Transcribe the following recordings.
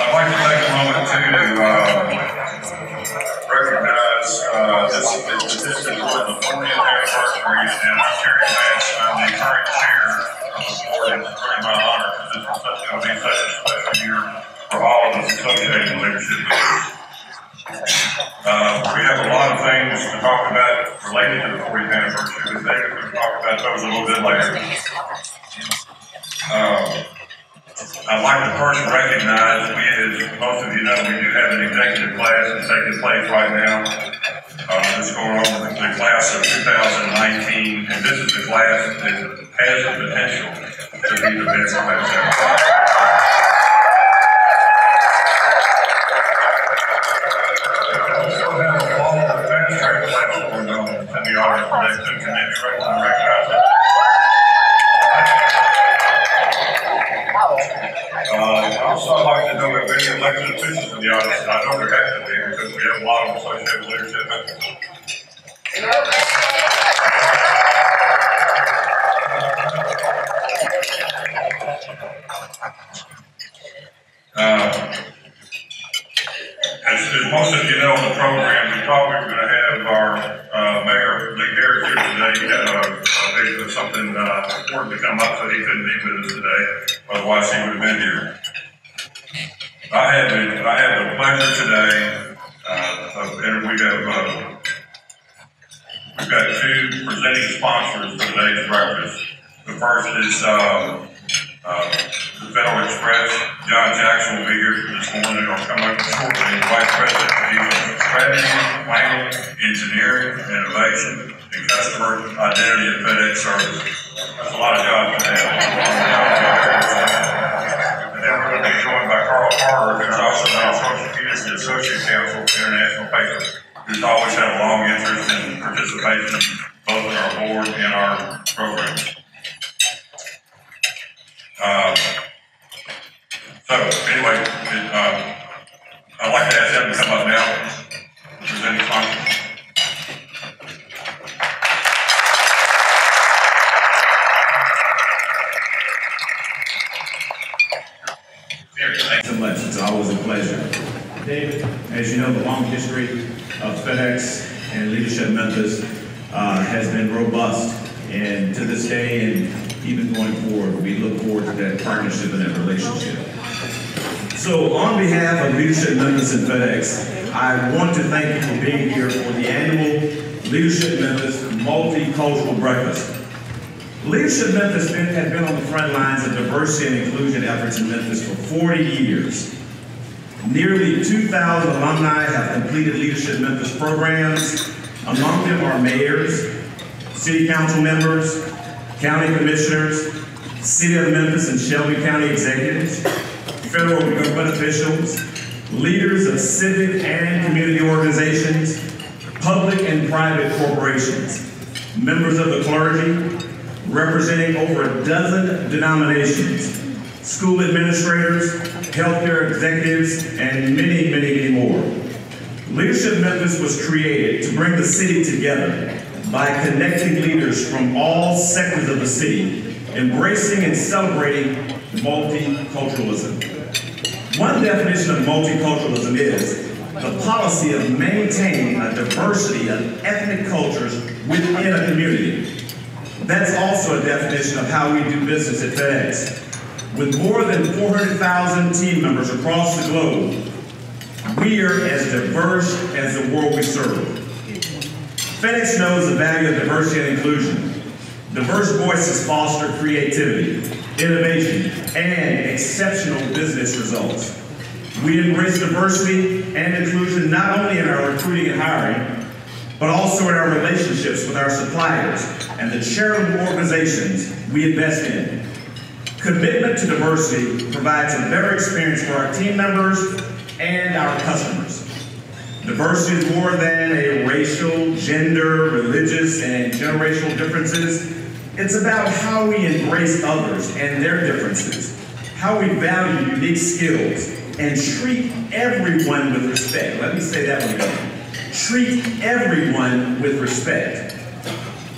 I'd like to take a moment to recognize this is the 40th anniversary, and I'm Terry Vance. I'm the current chair of the board, and it's very my honor because this is going to be such a special year for all of us associated leadership leaders. We have a lot of things to talk about related to the 40th anniversary. With David, we're going to talk about those a little bit later. I'd like to first recognize, as most of you know, we do have an executive class that's taking place right now. It's going on with the class of 2019, and this is the class that has the potential to be the best class ever. In the audience today, so can you recognize it? Also, I'd like to know if any elected officials in the audience, and I know there have to be because we have a lot of associated leadership members. As most of you know in the program, we thought we were going to have our Mayor Lee Harris here today. He had something important to come up, so he couldn't be with us today. Otherwise, he would have been here. I had the pleasure today we've got two presenting sponsors for today's breakfast. The first is the Federal Express. John Jackson will be here this morning. He'll come up shortly. Vice President of Strategy, Planning, Engineering, Innovation, and Customer Identity at FedEx Services. That's a lot of jobs to have. And then we're going to be joined by Carolyn Hardy, who's also the Associate Counsel for International Paper, who's always had a long interest in participation both in our board and our programs. So anyway, I'd like to ask them to come up now. Presenting sponsors. Thanks so much. It's always a pleasure. David, as you know, the long history of FedEx and leadership Memphis has been robust, and to this day and even going forward, we look forward to that partnership and that relationship. So on behalf of Leadership Memphis and FedEx, I want to thank you for being here for the annual Leadership Memphis Multicultural Breakfast. Leadership Memphis has been on the front lines of diversity and inclusion efforts in Memphis for 40 years. Nearly 2,000 alumni have completed Leadership Memphis programs. Among them are mayors, city council members, county commissioners, City of Memphis and Shelby County executives, federal government officials, leaders of civic and community organizations, public and private corporations, members of the clergy, representing over a dozen denominations, school administrators, healthcare executives, and many, many, many more. Leadership Memphis was created to bring the city together by connecting leaders from all sectors of the city, embracing and celebrating multiculturalism. One definition of multiculturalism is the policy of maintaining a diversity of ethnic cultures within a community. That's also a definition of how we do business at FedEx. With more than 400,000 team members across the globe, we are as diverse as the world we serve. FedEx knows the value of diversity and inclusion. Diverse voices foster creativity, innovation, and exceptional business results. We embrace diversity and inclusion not only in our recruiting and hiring, but also in our relationships with our suppliers and the charitable organizations we invest in. Commitment to diversity provides a better experience for our team members and our customers. Diversity is more than a racial, gender, religious, and generational differences. It's about how we embrace others and their differences, how we value unique skills, and treat everyone with respect. Let me say that one again. Treat everyone with respect.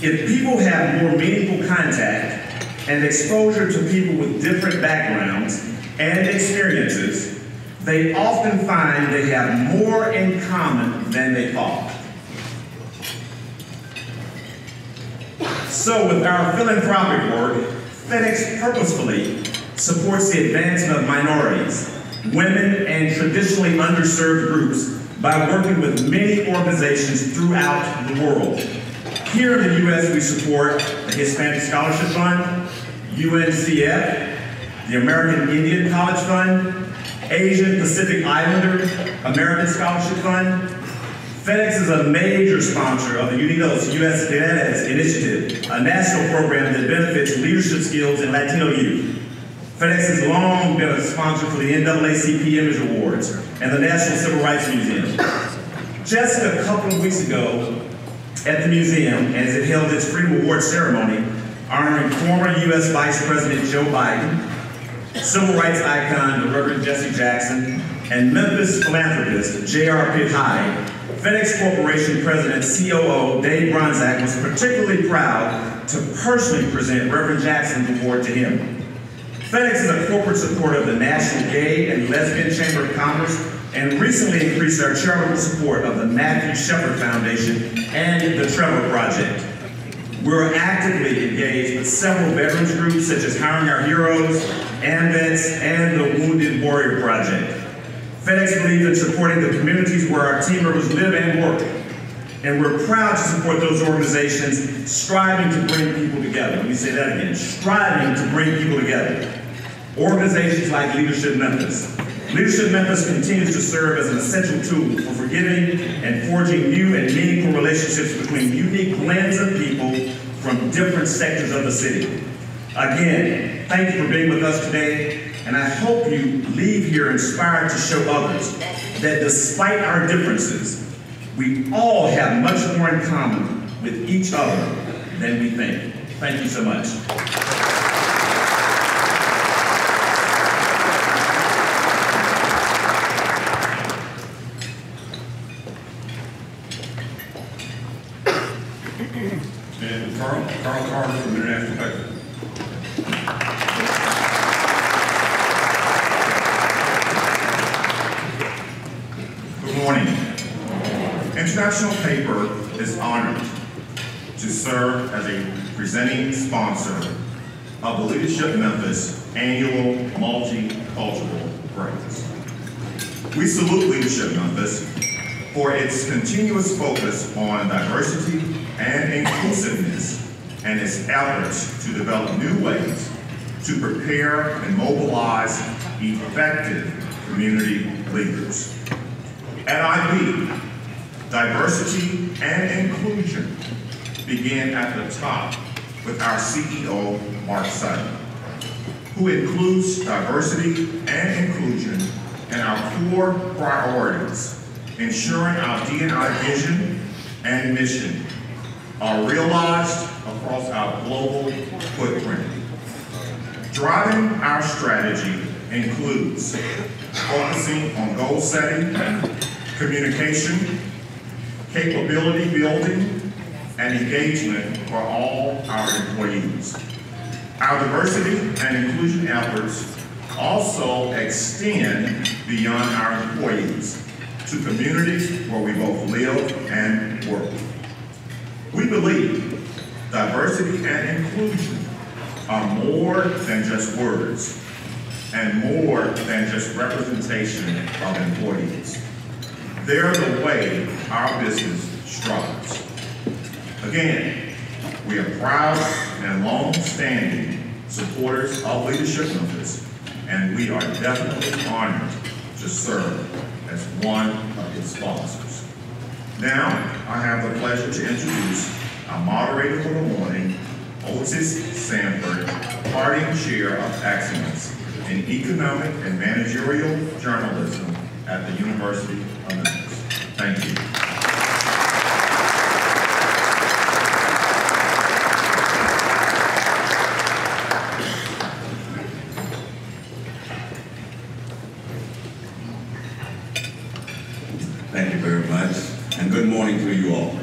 If people have more meaningful contact and exposure to people with different backgrounds and experiences, they often find they have more in common than they thought. So with our philanthropic work, FedEx purposefully supports the advancement of minorities, women, and traditionally underserved groups by working with many organizations throughout the world. Here in the U.S., we support the Hispanic Scholarship Fund, UNCF, the American Indian College Fund, Asian Pacific Islander American Scholarship Fund. FedEx is a major sponsor of the Unidos U.S. Fidelis Initiative, a national program that benefits leadership skills in Latino youth. FedEx has long been a sponsor for the NAACP Image Awards and the National Civil Rights Museum. Just a couple of weeks ago at the museum, as it held its Freedom Award ceremony, honoring former U.S. Vice President Joe Biden, civil rights icon the Reverend Jesse Jackson, and Memphis philanthropist J.R. Pitt Hyde, FedEx Corporation President COO Dave Bronczak was particularly proud to personally present Reverend Jackson's award to him. FedEx is a corporate supporter of the National Gay and Lesbian Chamber of Commerce and recently increased our charitable support of the Matthew Shepard Foundation and the Trevor Project. We're actively engaged with several veterans groups such as Hiring Our Heroes, AMVETS, and the Wounded Warrior Project. FedEx believes in supporting the communities where our team members live and work. And we're proud to support those organizations striving to bring people together. Let me say that again, striving to bring people together. Organizations like Leadership Memphis. Leadership Memphis continues to serve as an essential tool for forgiving and forging new and meaningful relationships between unique blends of people from different sectors of the city. Again, thank you for being with us today. And I hope you leave here inspired to show others that despite our differences, we all have much more in common with each other than we think. Thank you so much. And Carl Hardy from International Paper. Good morning. International Paper is honored to serve as a presenting sponsor of the Leadership Memphis Annual Multicultural Breakfast. We salute Leadership Memphis for its continuous focus on diversity and inclusiveness and its efforts to develop new ways to prepare and mobilize effective community leaders. At IB, diversity and inclusion begin at the top with our CEO, Mark Sutton, who includes diversity and inclusion in our core priorities, ensuring our D&I vision and mission are realized across our global footprint. Driving our strategy includes focusing on goal setting, communication, capability building, and engagement for all our employees. Our diversity and inclusion efforts also extend beyond our employees to communities where we both live and work. We believe diversity and inclusion are more than just words and more than just representation of employees. They're the way our business strives. Again, we are proud and long-standing supporters of Leadership Memphis, and we are definitely honored to serve as one of its sponsors. Now, I have the pleasure to introduce our moderator for the morning, Otis Sanford, Harding Chair of Excellence in Economic and Managerial Journalism at the University of Memphis. Thank you. Thank you very much, and good morning to you all.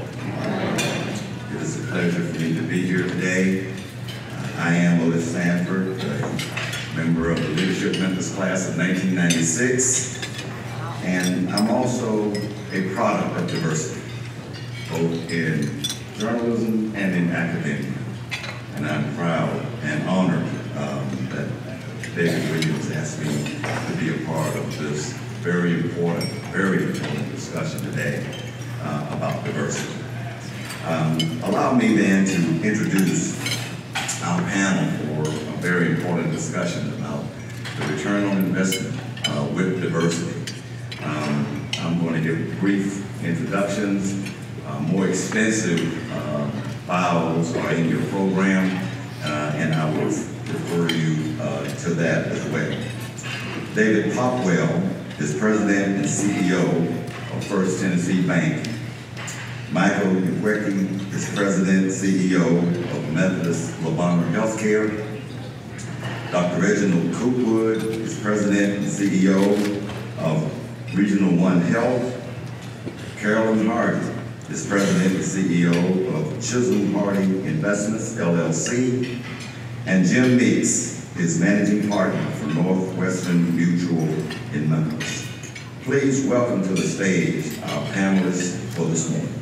It is a pleasure for me to be here today. I am Otis Sanford, a member of the Leadership Memphis class of 1996. And I'm also a product of diversity, both in journalism and in academia. And I'm proud and honored that David Williams asked me to be a part of this very important discussion today about diversity. Allow me then to introduce our panel for a very important discussion about the return on investment with diversity. I'm going to give brief introductions. More extensive bios are in your program, and I will refer you to that as well. David Popwell is President and CEO of First Tennessee Bank. Michael Ugwueke is President and CEO of Memphis Healthcare. Dr. Reginald Coopwood is President and CEO of Regional One Health. Carolyn Hardy is President and CEO of Chisholm Hardy Investments, LLC. And Jim Meeks is Managing Partner for Northwestern Mutual in Memphis. Please welcome to the stage our panelists for this morning.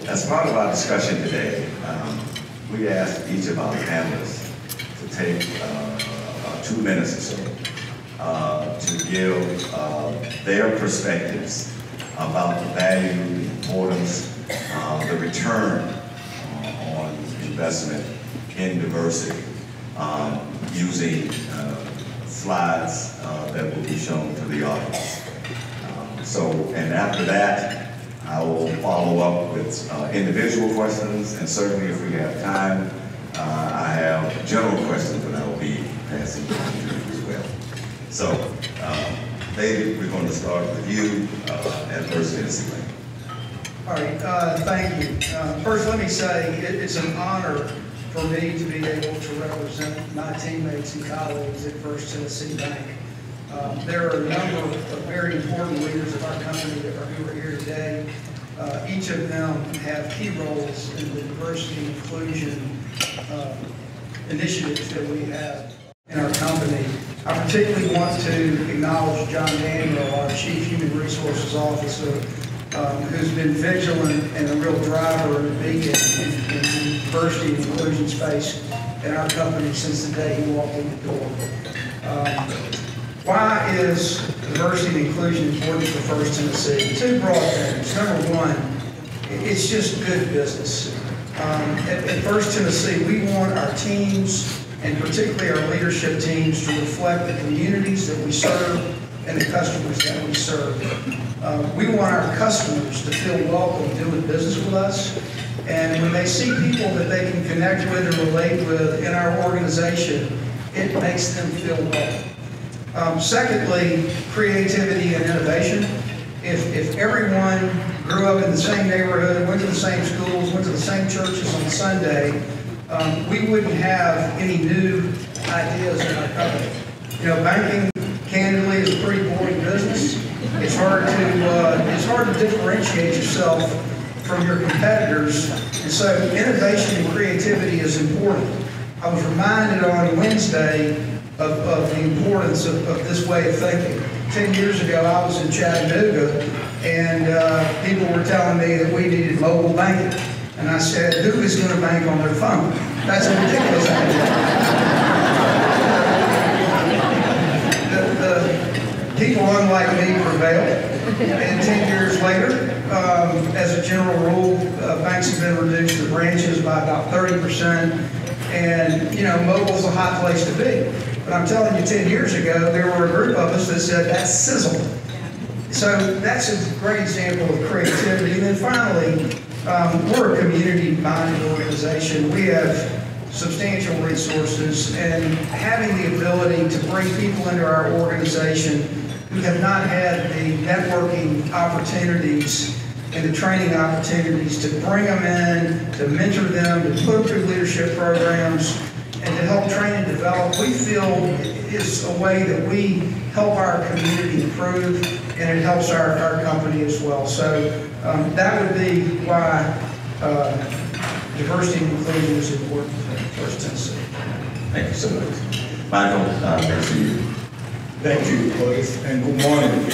As part of our discussion today, we asked each of our panelists to take about 2 minutes or so to give their perspectives about the value, the importance, the return on investment in diversity using slides that will be shown to the audience. And after that, I will follow up with individual questions, and certainly if we have time, I have general questions that I will be passing on to you as well. So, David, we're going to start with you at First Tennessee Bank. All right, thank you. First, let me say it's an honor for me to be able to represent my teammates and colleagues at First Tennessee Bank. There are a number of very important leaders of our company who are here today. Each of them have key roles in the diversity and inclusion initiatives that we have in our company. I particularly want to acknowledge John Daniel, our Chief Human Resources Officer, who's been vigilant and a real driver and a beacon in the diversity and inclusion space in our company since the day he walked in the door. Why is diversity and inclusion important for First Tennessee? Two broad things. Number one, it's just good business. At First Tennessee, we want our teams, and particularly our leadership teams, to reflect the communities that we serve and the customers that we serve. We want our customers to feel welcome doing business with us, and when they see people that they can connect with and relate with in our organization, it makes them feel welcome. Secondly, creativity and innovation. If everyone grew up in the same neighborhood, went to the same schools, went to the same churches on Sunday, we wouldn't have any new ideas in our company. You know, banking, candidly, is a pretty boring business. It's hard to differentiate yourself from your competitors, and so innovation and creativity is important. I was reminded on Wednesday of the importance of this way of thinking. 10 years ago, I was in Chattanooga, and people were telling me that we needed mobile banking. And I said, who is going to bank on their phone? That's a ridiculous idea. The people unlike me prevailed. And 10 years later, as a general rule, banks have been reduced to branches by about 30%. And, you know, mobile's a hot place to be. But I'm telling you, 10 years ago, there were a group of us that said, that's sizzle. So that's a great example of creativity. And then finally, We're a community-minded organization. We have substantial resources, and having the ability to bring people into our organization who have not had the networking opportunities and the training opportunities, to bring them in, to mentor them, to put them through leadership programs, and to help train and develop, we feel is a way that we help our community improve, and it helps our company as well. So that would be why diversity and inclusion is important for First Tennessee. Thank you so much. Michael, thanks to you. Thank you, Otis, and good morning.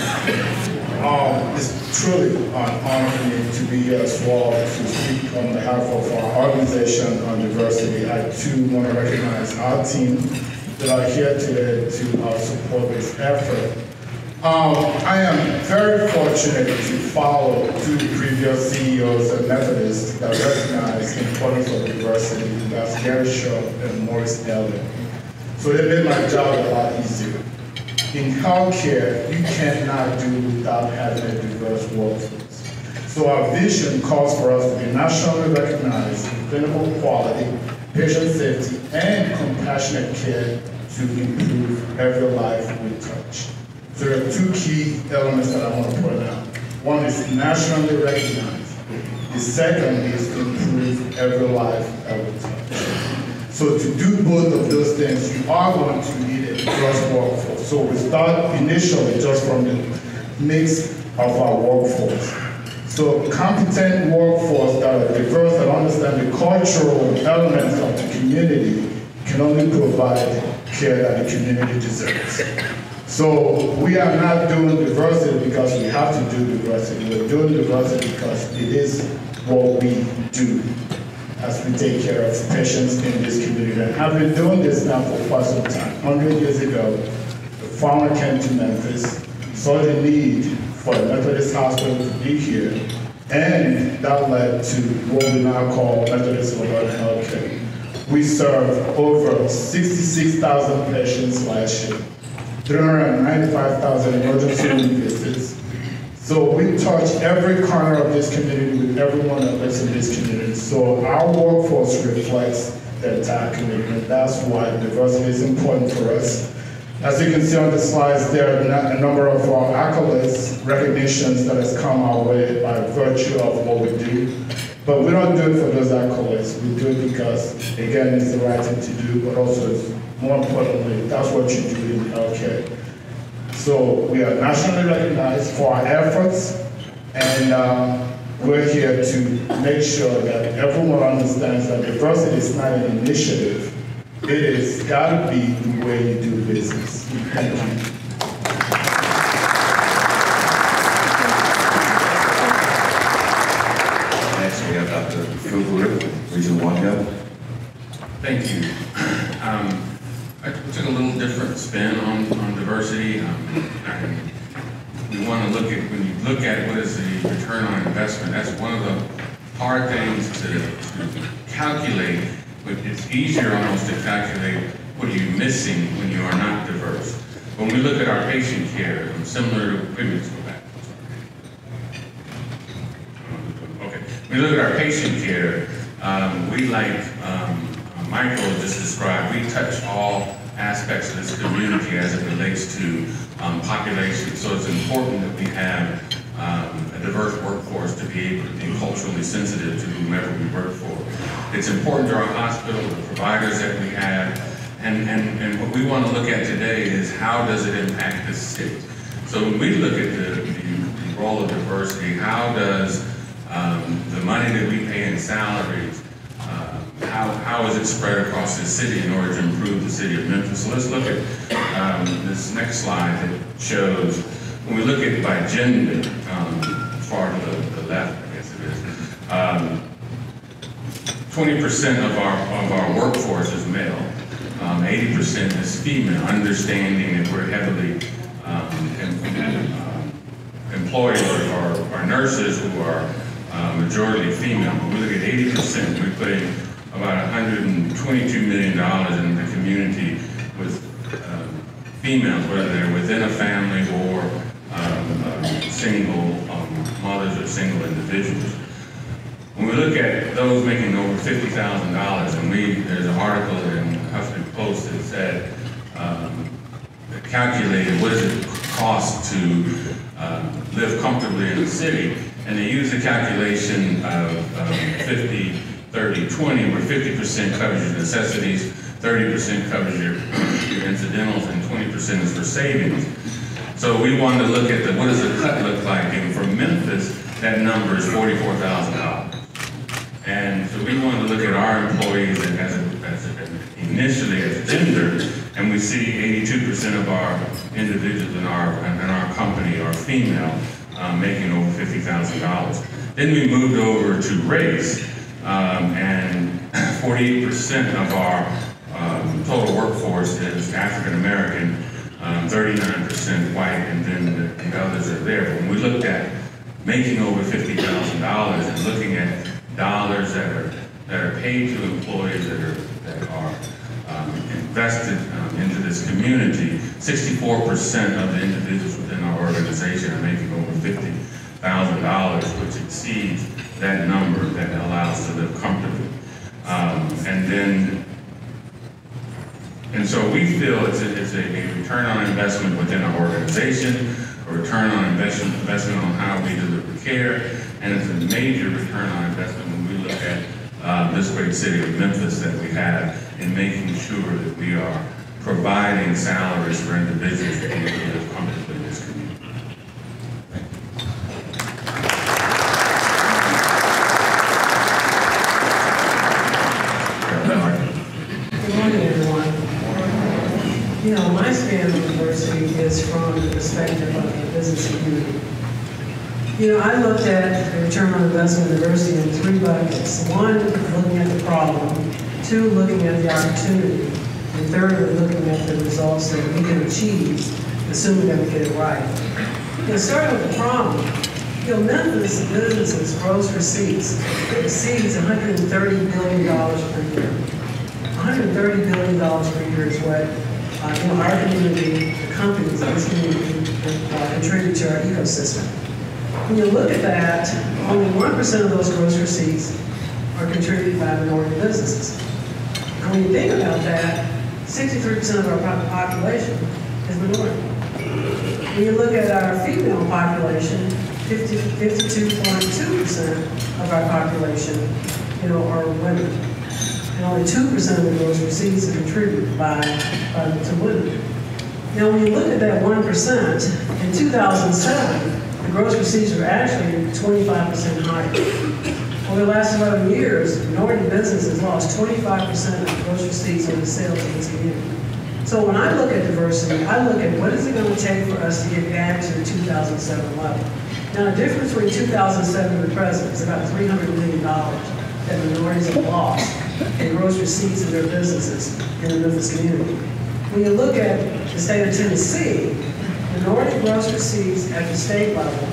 It's truly an honor for me to be here as well to speak on behalf of our organization on diversity. I too want to recognize our team that are here today to support this effort. I am very fortunate to follow two previous CEOs and Methodists that recognize the importance of diversity. That's Gary Shaw and Maurice Elder. So they made my job a lot easier. In healthcare, you cannot do without having a diverse workforce. So our vision calls for us to be nationally recognized in clinical quality, patient safety, and compassionate care to improve every life we touch. So there are two key elements that I want to point out. One is nationally recognized. The second is to improve every life that we touch. So to do both of those things, you are going to need a diverse workforce. So we start initially just from the mix of our workforce. So competent workforce that are diverse and understand the cultural elements of the community can only provide care that the community deserves. So we are not doing diversity because we have to do diversity. We're doing diversity because it is what we do as we take care of patients in this community. And I've been doing this now for quite some time. 100 years ago, the farmer came to Memphis, saw the need for a Methodist hospital to be here, and that led to what we now call Methodist Modern Healthcare. We served over 66,000 patients last year, 395,000 emergency room visits. So we touch every corner of this community with everyone that lives in this community. So our workforce reflects the entire community, and that's why diversity is important for us. As you can see on the slides, there are a number of accolades, recognitions that has come our way by virtue of what we do. But we don't do it for those accolades. We do it because, again, it's the right thing to do, but also, more importantly, that's what you do in healthcare. So we are nationally recognized for our efforts, and we're here to make sure that everyone understands that diversity is not an initiative. It is got to be the way you do business. Thank you. Next, we have Dr. Coopwood, Regional 1 Health. Thank you. I took a little different spin on diversity. We want to look at, when you look at what is the return on investment, that's one of the hard things to calculate, but it's easier almost to calculate what are you missing when you are not diverse. When we look at our patient care, similar to, wait a minute, let's go back. Okay. When we look at our patient care, we like Michael just described, we touch all aspects of this community as it relates to population. So it's important that we have a diverse workforce to be able to be culturally sensitive to whomever we work for. It's important to our hospital, the providers that we have, and what we want to look at today is how does it impact the city. So when we look at the role of diversity, how does the money that we pay in salaries, how is it spread across the city in order to improve the city of Memphis? So let's look at this next slide that shows, when we look at it by gender, far to the left, I guess it is, 20% of our workforce is male, 80% is female, understanding that we're heavily employed our nurses who are majority female. When we look at 80%, we're putting about $122 million in the community with females, whether they're within a family or single mothers or single individuals. When making over $50,000, and there's an article in the Huffington Post that said, calculated what does it cost to live comfortably in the city, and they used a calculation of 50, 30, 20, where 50% covers your necessities, 30% covers your incidentals, and 20% is for savings. So we wanted to look at what does the cut look like, and for Memphis, that number is $44,000. And so we wanted to look at our employees initially as gender, and we see 82% of our individuals in our company are female, making over $50,000. Then we moved over to race, and 48% of our total workforce is African American, 39% white, and then the others are there. But when we looked at making over $50,000 and looking at dollars that are paid to employees that are invested into this community, 64% of the individuals within our organization are making over $50,000, which exceeds that number that allows us to live comfortably. And so we feel it's a return on investment within our organization, a return on investment on how we deliver care, and it's a major return on investment when we look at this great city of Memphis that we have in making sure that we are providing salaries for individuals that can live comfortably in this community. Good morning, everyone. You know, my stand on diversity is from the perspective of the business community. You know, I looked at the return on investment in diversity in 3 buckets. 1, looking at the problem. 2, looking at the opportunity. And 3rd, looking at the results that we can achieve, assuming that we get it right. You know, starting with the problem, you know, Memphis businesses' gross receipts exceeds $130 billion per year. $130 billion per year is what you know, our community, the companies in this community contribute to our ecosystem. When you look at that, only 1% of those gross receipts are contributed by minority businesses. And when you think about that, 63% of our population is minority. When you look at our female population, 52.2% of our population, you know, are women. And only 2% of the gross receipts are contributed to women. Now, when you look at that 1%, in 2007, the gross receipts were actually 25% higher. Over the last 11 years, minority businesses lost 25% of the gross receipts on the sales of this community. So when I look at diversity, I look at what is it going to take for us to get back to the 2007 level. Now, the difference between 2007 and the present is about $300 million that minorities have lost in gross receipts of their businesses in the Memphis community. When you look at the state of Tennessee, minority gross receipts at the state level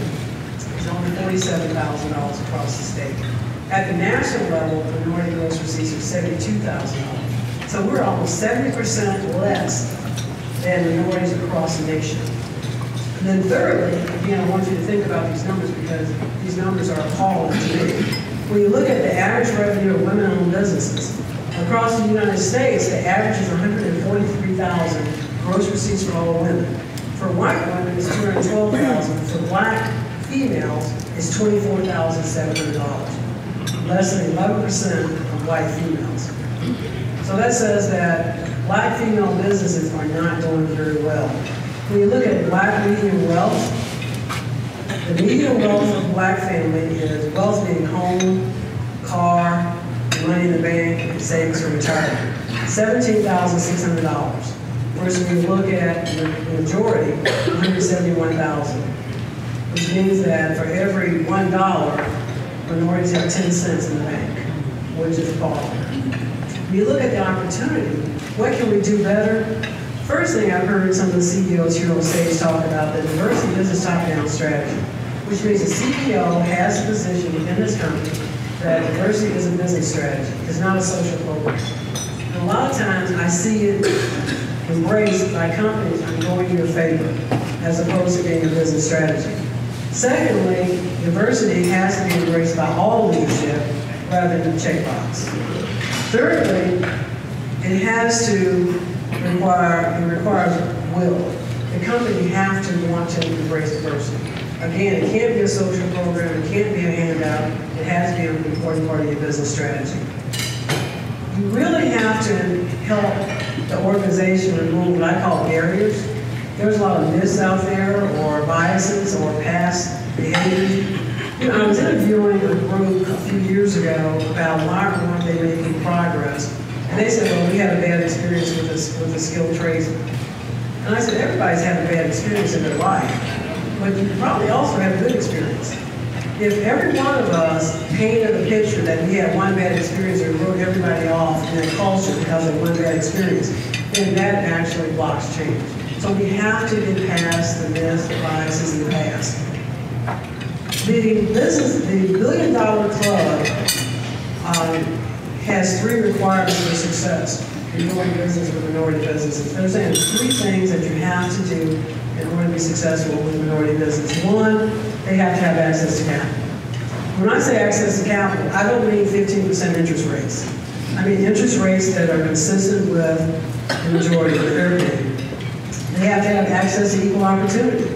is only $47,000 across the state. At the national level, minority gross receipts are $72,000. So we're almost 70% less than minorities across the nation. And then thirdly, again, I want you to think about these numbers because these numbers are appalling to me. When you look at the average revenue of women-owned businesses, across the United States, the average is $143,000 gross receipts for all women. For white women, it's $212,000. For black females, it's $24,700. Less than 11% of white females. So that says that black female businesses are not doing very well. When you look at black median wealth, the median wealth of a black family is wealth being home, car, money in the bank, savings for retirement. $17,600. Versus when you look at the majority, $171,000. Which means that for every $1, minorities have 10 cents in the bank, which is appalling. When you look at the opportunity, what can we do better? First thing I've heard some of the CEOs here on stage talk about the diversity business top-down strategy, which means the CEO has a position within this company that diversity is a business strategy. It's not a social program. And a lot of times I see it embraced by companies on going in your favor, as opposed to being a business strategy. Secondly, diversity has to be embraced by all leadership, rather than a checkbox. Thirdly, it requires will. The company have to want to embrace diversity. Again, it can't be a social program, it can't be a handout, it has to be an important part of your business strategy. You really have to help the organization remove what I call barriers. There's a lot of myths out there, or biases, or past behaviors. You know, I was interviewing a group a few years ago about why weren't they making progress. And they said, well, we had a bad experience with a skilled tradesman. And I said, everybody's had a bad experience in their life, but you probably also had a good experience. If every one of us painted a picture that we had one bad experience or wrote everybody off in a culture because of one bad experience, then that actually blocks change. So we have to get past the myths, the biases in the past. The $1 billion club has 3 requirements for success. You're doing business with minority businesses. They're saying 3 things that you have to do in order to be successful with minority business. 1, they have to have access to capital. When I say access to capital, I don't mean 15% interest rates. I mean interest rates that are consistent with the majority of their bidding. They have to have access to equal opportunity.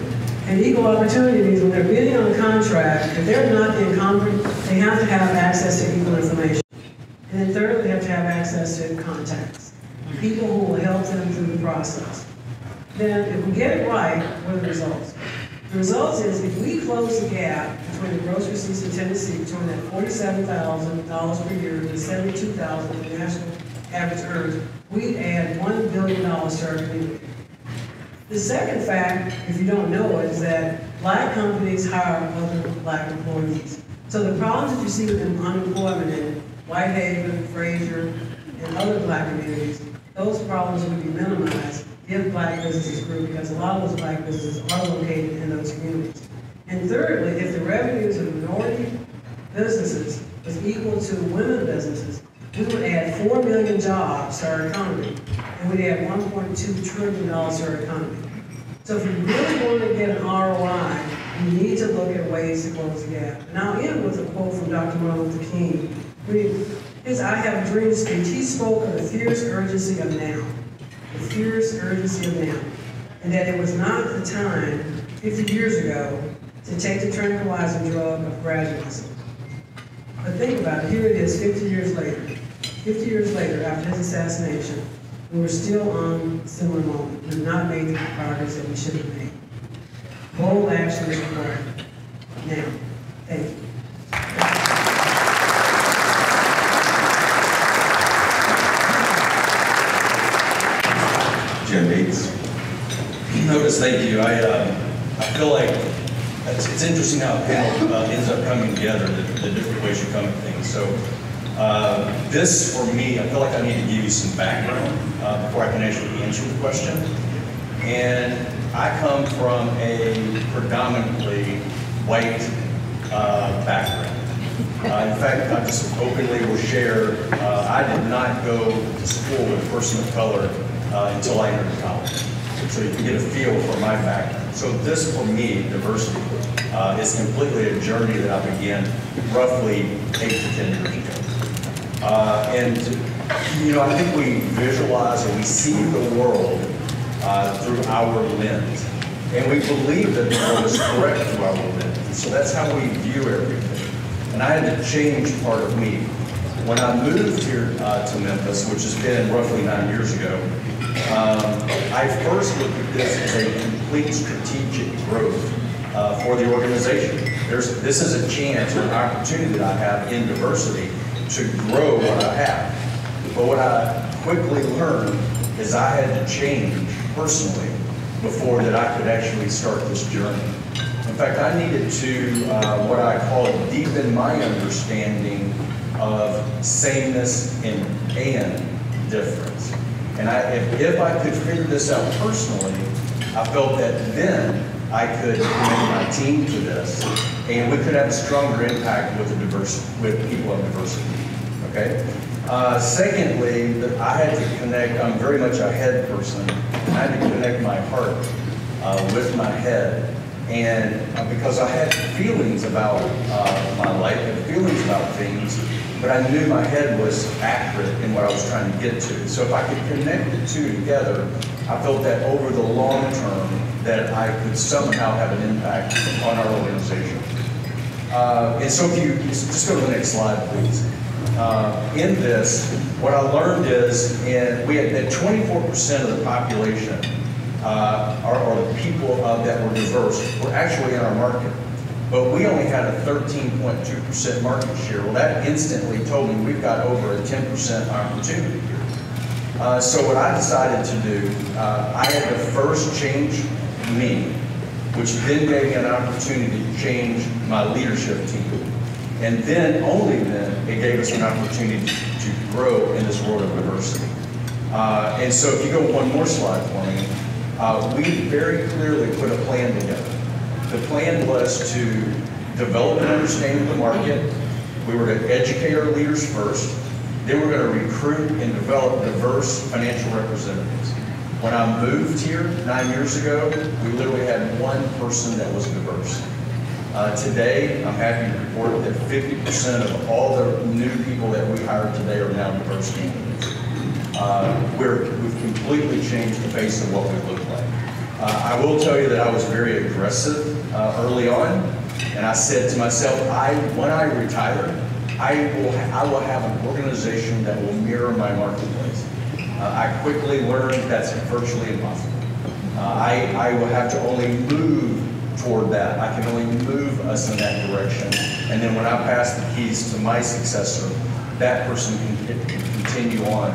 And equal opportunity means when they're bidding on a contract, if they're not the incumbent, they have to have access to equal information. And then thirdly, they have to have access to contacts, people who will help them through the process. Then if we get it right, what are the results? The results is if we close the gap between the gross receipts in Tennessee, between that $47,000 per year and the $72,000 the national average earns, we'd add $1 billion to our community. The second fact, if you don't know it, is that black companies hire other black employees. So the problems that you see with unemployment in Whitehaven, Fraser, and other black communities, those problems would be minimized if black businesses grew, because a lot of those black businesses are located in those communities. And thirdly, if the revenues of minority businesses was equal to women businesses, we would add 4 million jobs to our economy, and we'd add $1.2 trillion to our economy. So if you really want to get an ROI, you need to look at ways to close the gap. And I'll end with a quote from Dr. Martin Luther King. His I Have a Dream speech, he spoke of the fierce urgency of now. The fierce urgency of now. And that it was not the time, 50 years ago, to take the tranquilizing drug of gradualism. But think about it, here it is 50 years later. 50 years later, after his assassination, we were still on a similar moment. We have not made the progress that we should have made. Bold action is required. Now, thank you. Jim Meeks. Otis, thank you. I feel like it's interesting how a panel ends up coming together, the different ways you come at things. So this, for me, I feel like I need to give you some background before I can actually answer the question. And I come from a predominantly white background. In fact, I just openly will share, I did not go to school with a person of color until I entered college. So you can get a feel for my background. So this, for me, diversity, is completely a journey that I began roughly 8 to 10 years ago. And, you know, I think we visualize or we see the world through our lens. And we believe that the world is correct through our lens. And so that's how we view everything. And I had to change part of me. When I moved here to Memphis, which has been roughly 9 years ago, I first looked at this as a complete strategic growth for the organization. This is a chance or an opportunity that I have in diversity to grow what I have. But what I quickly learned is I had to change personally before that I could actually start this journey. In fact, I needed to, what I call deepen my understanding of sameness and difference. And if I could figure this out personally, I felt that then I could connect my team to this, and we could have a stronger impact with people of diversity. Okay. Secondly, I had to connect. I'm very much a head person. I had to connect my heart with my head, and because I had feelings about my life and feelings about things, but I knew my head was accurate in what I was trying to get to. So if I could connect the two together, I felt that over the long term, that I could somehow have an impact on our organization. And so if you, just go to the next slide, please. In this, what I learned is, we had that 24% of the population, or the people that were diverse, were actually in our market. But we only had a 13.2% market share. Well, that instantly told me we've got over a 10% opportunity here. So what I decided to do, I had to first change me, which then gave me an opportunity to change my leadership team. And then, only then, it gave us an opportunity to grow in this world of diversity. And so if you go one more slide for me, we very clearly put a plan together. The plan was to develop an understanding of the market. We were to educate our leaders first. Then we're going to recruit and develop diverse financial representatives. When I moved here 9 years ago, we literally had one person that was diverse. Today, I'm happy to report that 50% of all the new people that we hired today are now diverse candidates. We've completely changed the face of what we look like. I will tell you that I was very aggressive early on, and I said to myself, when I retire, I will have an organization that will mirror my marketplace. I quickly learned that's virtually impossible. I will have to only move toward that. I can only move us in that direction. And then when I pass the keys to my successor, that person can continue on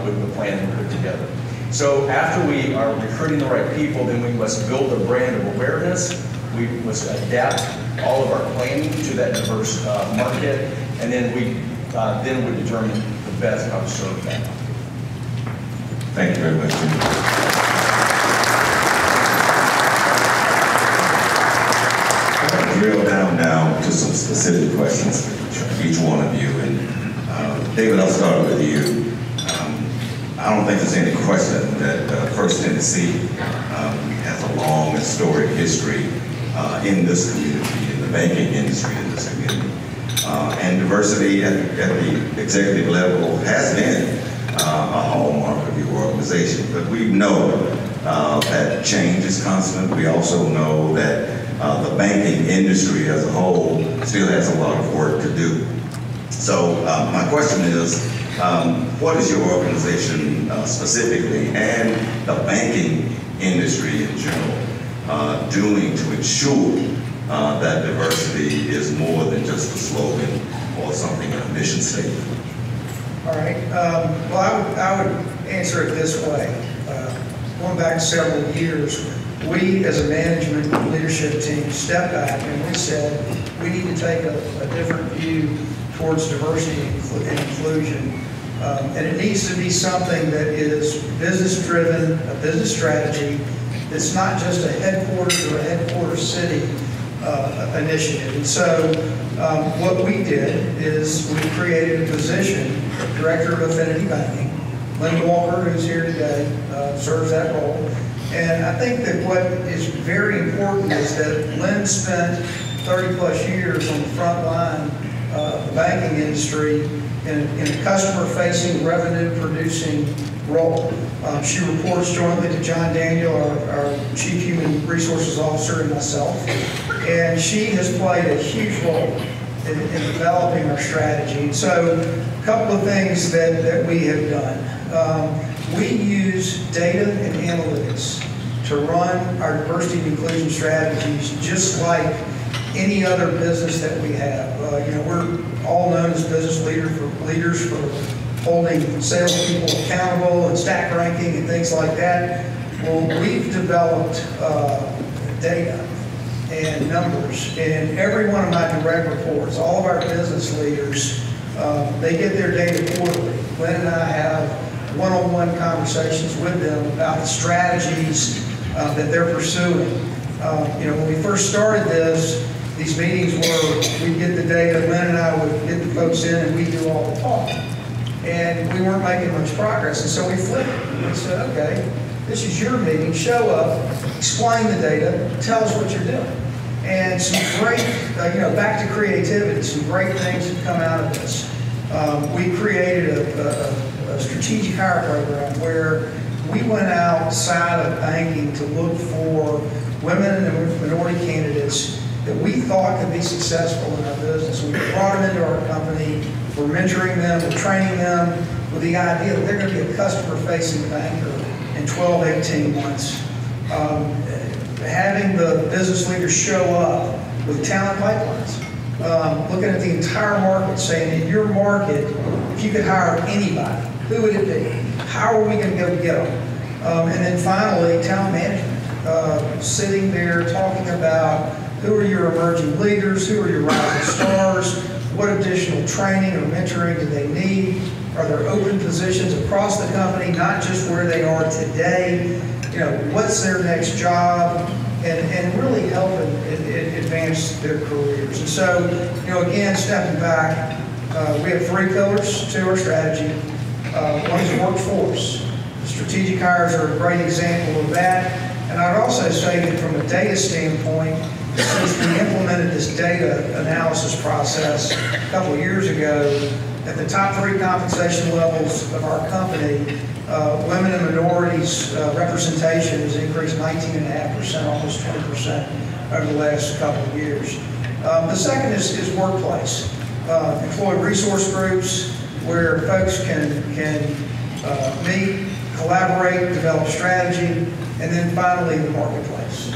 with the plan we put together. So after we are recruiting the right people, then we must build a brand of awareness. We must adapt all of our planning to that diverse market, and then we determine the best how to serve that. Thank you very much. I'm going to drill down now to some specific questions for each one of you. And David, I'll start with you. I don't think there's any question that First Tennessee has a long and storied history in this community, in the banking industry in this community. And diversity at the executive level has been a hallmark of your organization. But we know that change is constant. We also know that the banking industry as a whole still has a lot of work to do. So my question is, what is your organization specifically and the banking industry in general doing to ensure that diversity is more than just a slogan or something in a mission statement? All right. Well, I would answer it this way. Going back several years, we as a management and leadership team stepped back and we said we need to take a different view towards diversity and inclusion. And it needs to be something that is business-driven, a business strategy. It's not just a headquarters or a headquarters city initiative. And so what we did is we created a position, Director of Affinity Banking. Lynn Walker, who's here today, serves that role. And I think that what is very important is that Lynn spent 30-plus years on the front line of the banking industry in a customer-facing, revenue-producing role. She reports jointly to John Daniel, our Chief Human Resources Officer, and myself. And she has played a huge role in developing our strategy. And so a couple of things that we have done. We use data and analytics to run our diversity and inclusion strategies just like any other business that we have. We're all known as business leaders for holding salespeople accountable and stack ranking and things like that. Well, we've developed data and numbers, and every one of my direct reports, all of our business leaders, they get their data quarterly. Lynn and I have one-on-one conversations with them about the strategies that they're pursuing. When we first started this, these meetings were, we'd get the data, Lynn and I would get the folks in and we'd do all the talk. And we weren't making much progress, and so we flipped it. We said, okay, this is your meeting, show up, explain the data, tell us what you're doing. And some great, back to creativity, some great things have come out of this. We created a strategic hire program where we went outside of banking to look for women and minority candidates that we thought could be successful in our business. We brought them into our company, we're mentoring them, we're training them with the idea that they're going to be a customer-facing banker in 12, 18 months. Having the business leaders show up with talent pipelines. Looking at the entire market, saying in your market, if you could hire anybody, who would it be? How are we going to go get them? And then finally, talent management. Sitting there talking about who are your emerging leaders, who are your rising stars, what additional training or mentoring do they need? Are there open positions across the company, not just where they are today? You know, what's their next job? And really helping advance their careers. And so, you know, again, stepping back, we have 3 pillars to our strategy. One is workforce. The strategic hires are a great example of that. And I'd also say that from a data standpoint, since we implemented this data analysis process a couple of years ago, at the top 3 compensation levels of our company, women and minorities representation has increased 19.5%, almost 20% over the last couple of years. The second is workplace. Employee resource groups where folks can meet, collaborate, develop strategy, and then finally the marketplace.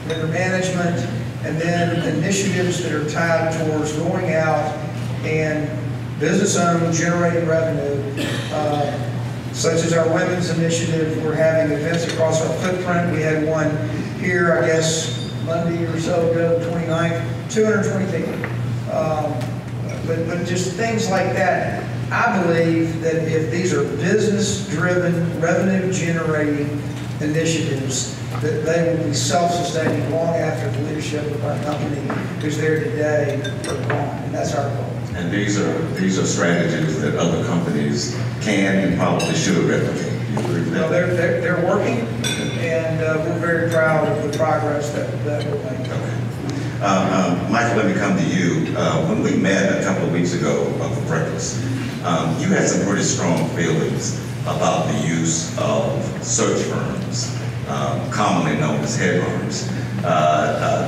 Vendor management, and then initiatives that are tied towards going out and business-owned, generating revenue, such as our women's initiative. We're having events across our footprint. We had one here, I guess, Monday or so ago, 29th, 220 people. But just things like that. I believe that if these are business-driven, revenue-generating initiatives, that they will be self-sustaining long after the leadership of our company who's there today are gone, and that's our goal. And these are strategies that other companies can and probably should replicate. You agree with that? Well, they're working, and we're very proud of the progress that we're making. Okay. Michael, let me come to you. When we met a couple of weeks ago for breakfast, you had some pretty strong feelings about the use of search firms, commonly known as headhunters,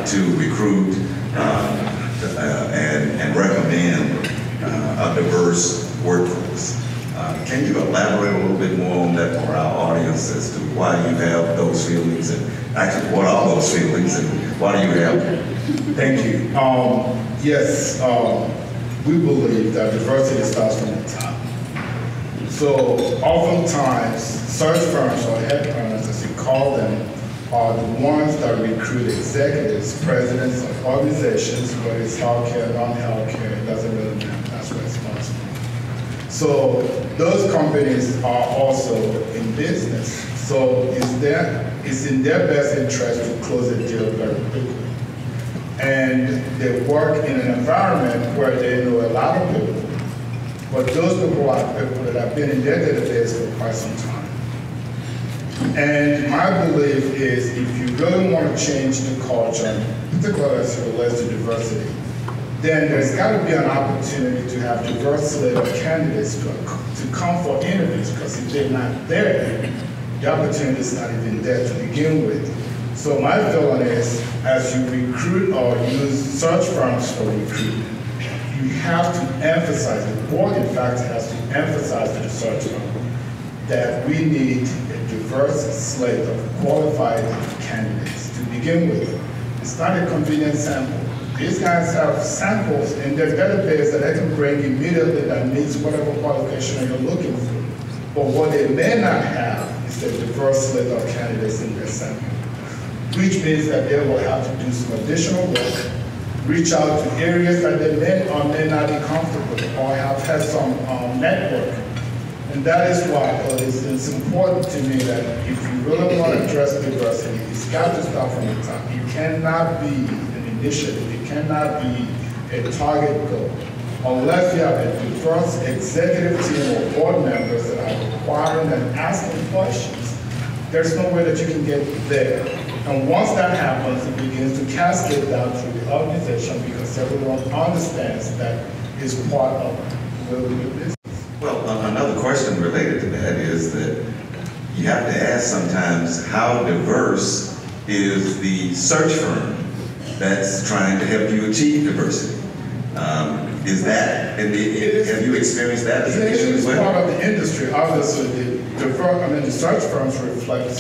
to recruit and recommend a diverse workforce. Can you elaborate a little bit more on that for our audience as to why you have those feelings, and actually what are those feelings and why do you have them? Thank you. Yes, we believe that diversity starts from the top. So oftentimes, search firms or headhunters, as you call them, are the ones that recruit executives, presidents of organizations, whether it's healthcare, non-healthcare, it doesn't really matter, that's what it's responsible. So those companies are also in business. So it's in their best interest to close a deal very quickly. And they work in an environment where they know a lot of people, but those people are people that have been in their database for quite some time. And my belief is if you really want to change the culture, particularly as it relates to diversity, then there's got to be an opportunity to have diverse slate of candidates to come for interviews, because if they're not there, the opportunity is not even there to begin with. So my feeling is, as you recruit or use search firms for recruitment, you have to emphasize, the board in fact has to emphasize to the search firm that we need a diverse slate of qualified candidates to begin with. It's not a convenient sample. These guys have samples in their database that they can bring immediately that meets whatever qualification you're looking for. But what they may not have is a diverse slate of candidates in their sample, which means that they will have to do some additional work, reach out to areas that they may or may not be comfortable with or have had some network. And that is why it's important to me that if you really want to address diversity, it's got to start from the top. You cannot be an initiative, it cannot be a target goal, unless you have a diverse executive team or board members that are requiring and asking questions. There's no way that you can get there. And once that happens, it begins to cascade down through the organization, because everyone understands that it's part of building your business. Well, another question related to that is that you have to ask sometimes, how diverse is the search firm that's trying to help you achieve diversity? Is that, have you experienced that as an issue as well? It's part of the industry. Obviously, the search firms reflect the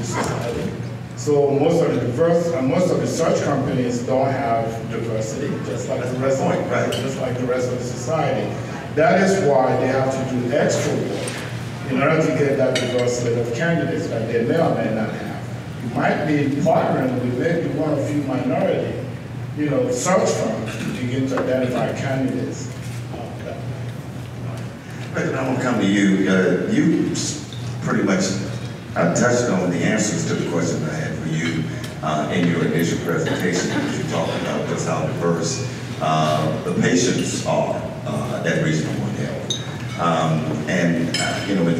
society. So most of the search companies don't have diversity, just like the rest of the society. That is why they have to do extra work in order to get that diverse slate of candidates that they may or may not have. You might be partnering with maybe one or few minority, search firms to begin to identify candidates. Reginald, I'm going to come to you. You pretty much touched on the answers to the question I had for you in your initial presentation. You talked about just how diverse the patients are at Regional One Health.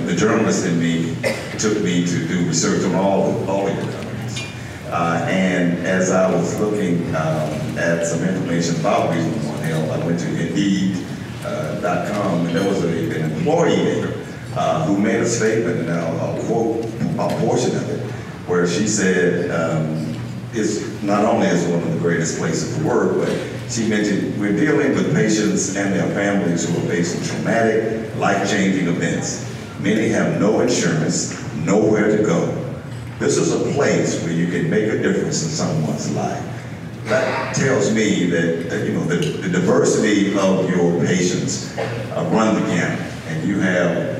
The journalist in me took me to do research on all of your companies. And as I was looking at some information about Regional One Health, I went to Indeed.com, and there was an employee there who made a statement, and I'll quote a portion of it, where she said, it's not only is one of the greatest places to work, but she mentioned, we're dealing with patients and their families who are facing traumatic, life-changing events. Many have no insurance, nowhere to go. This is a place where you can make a difference in someone's life. That tells me that the diversity of your patients run the gamut, and you have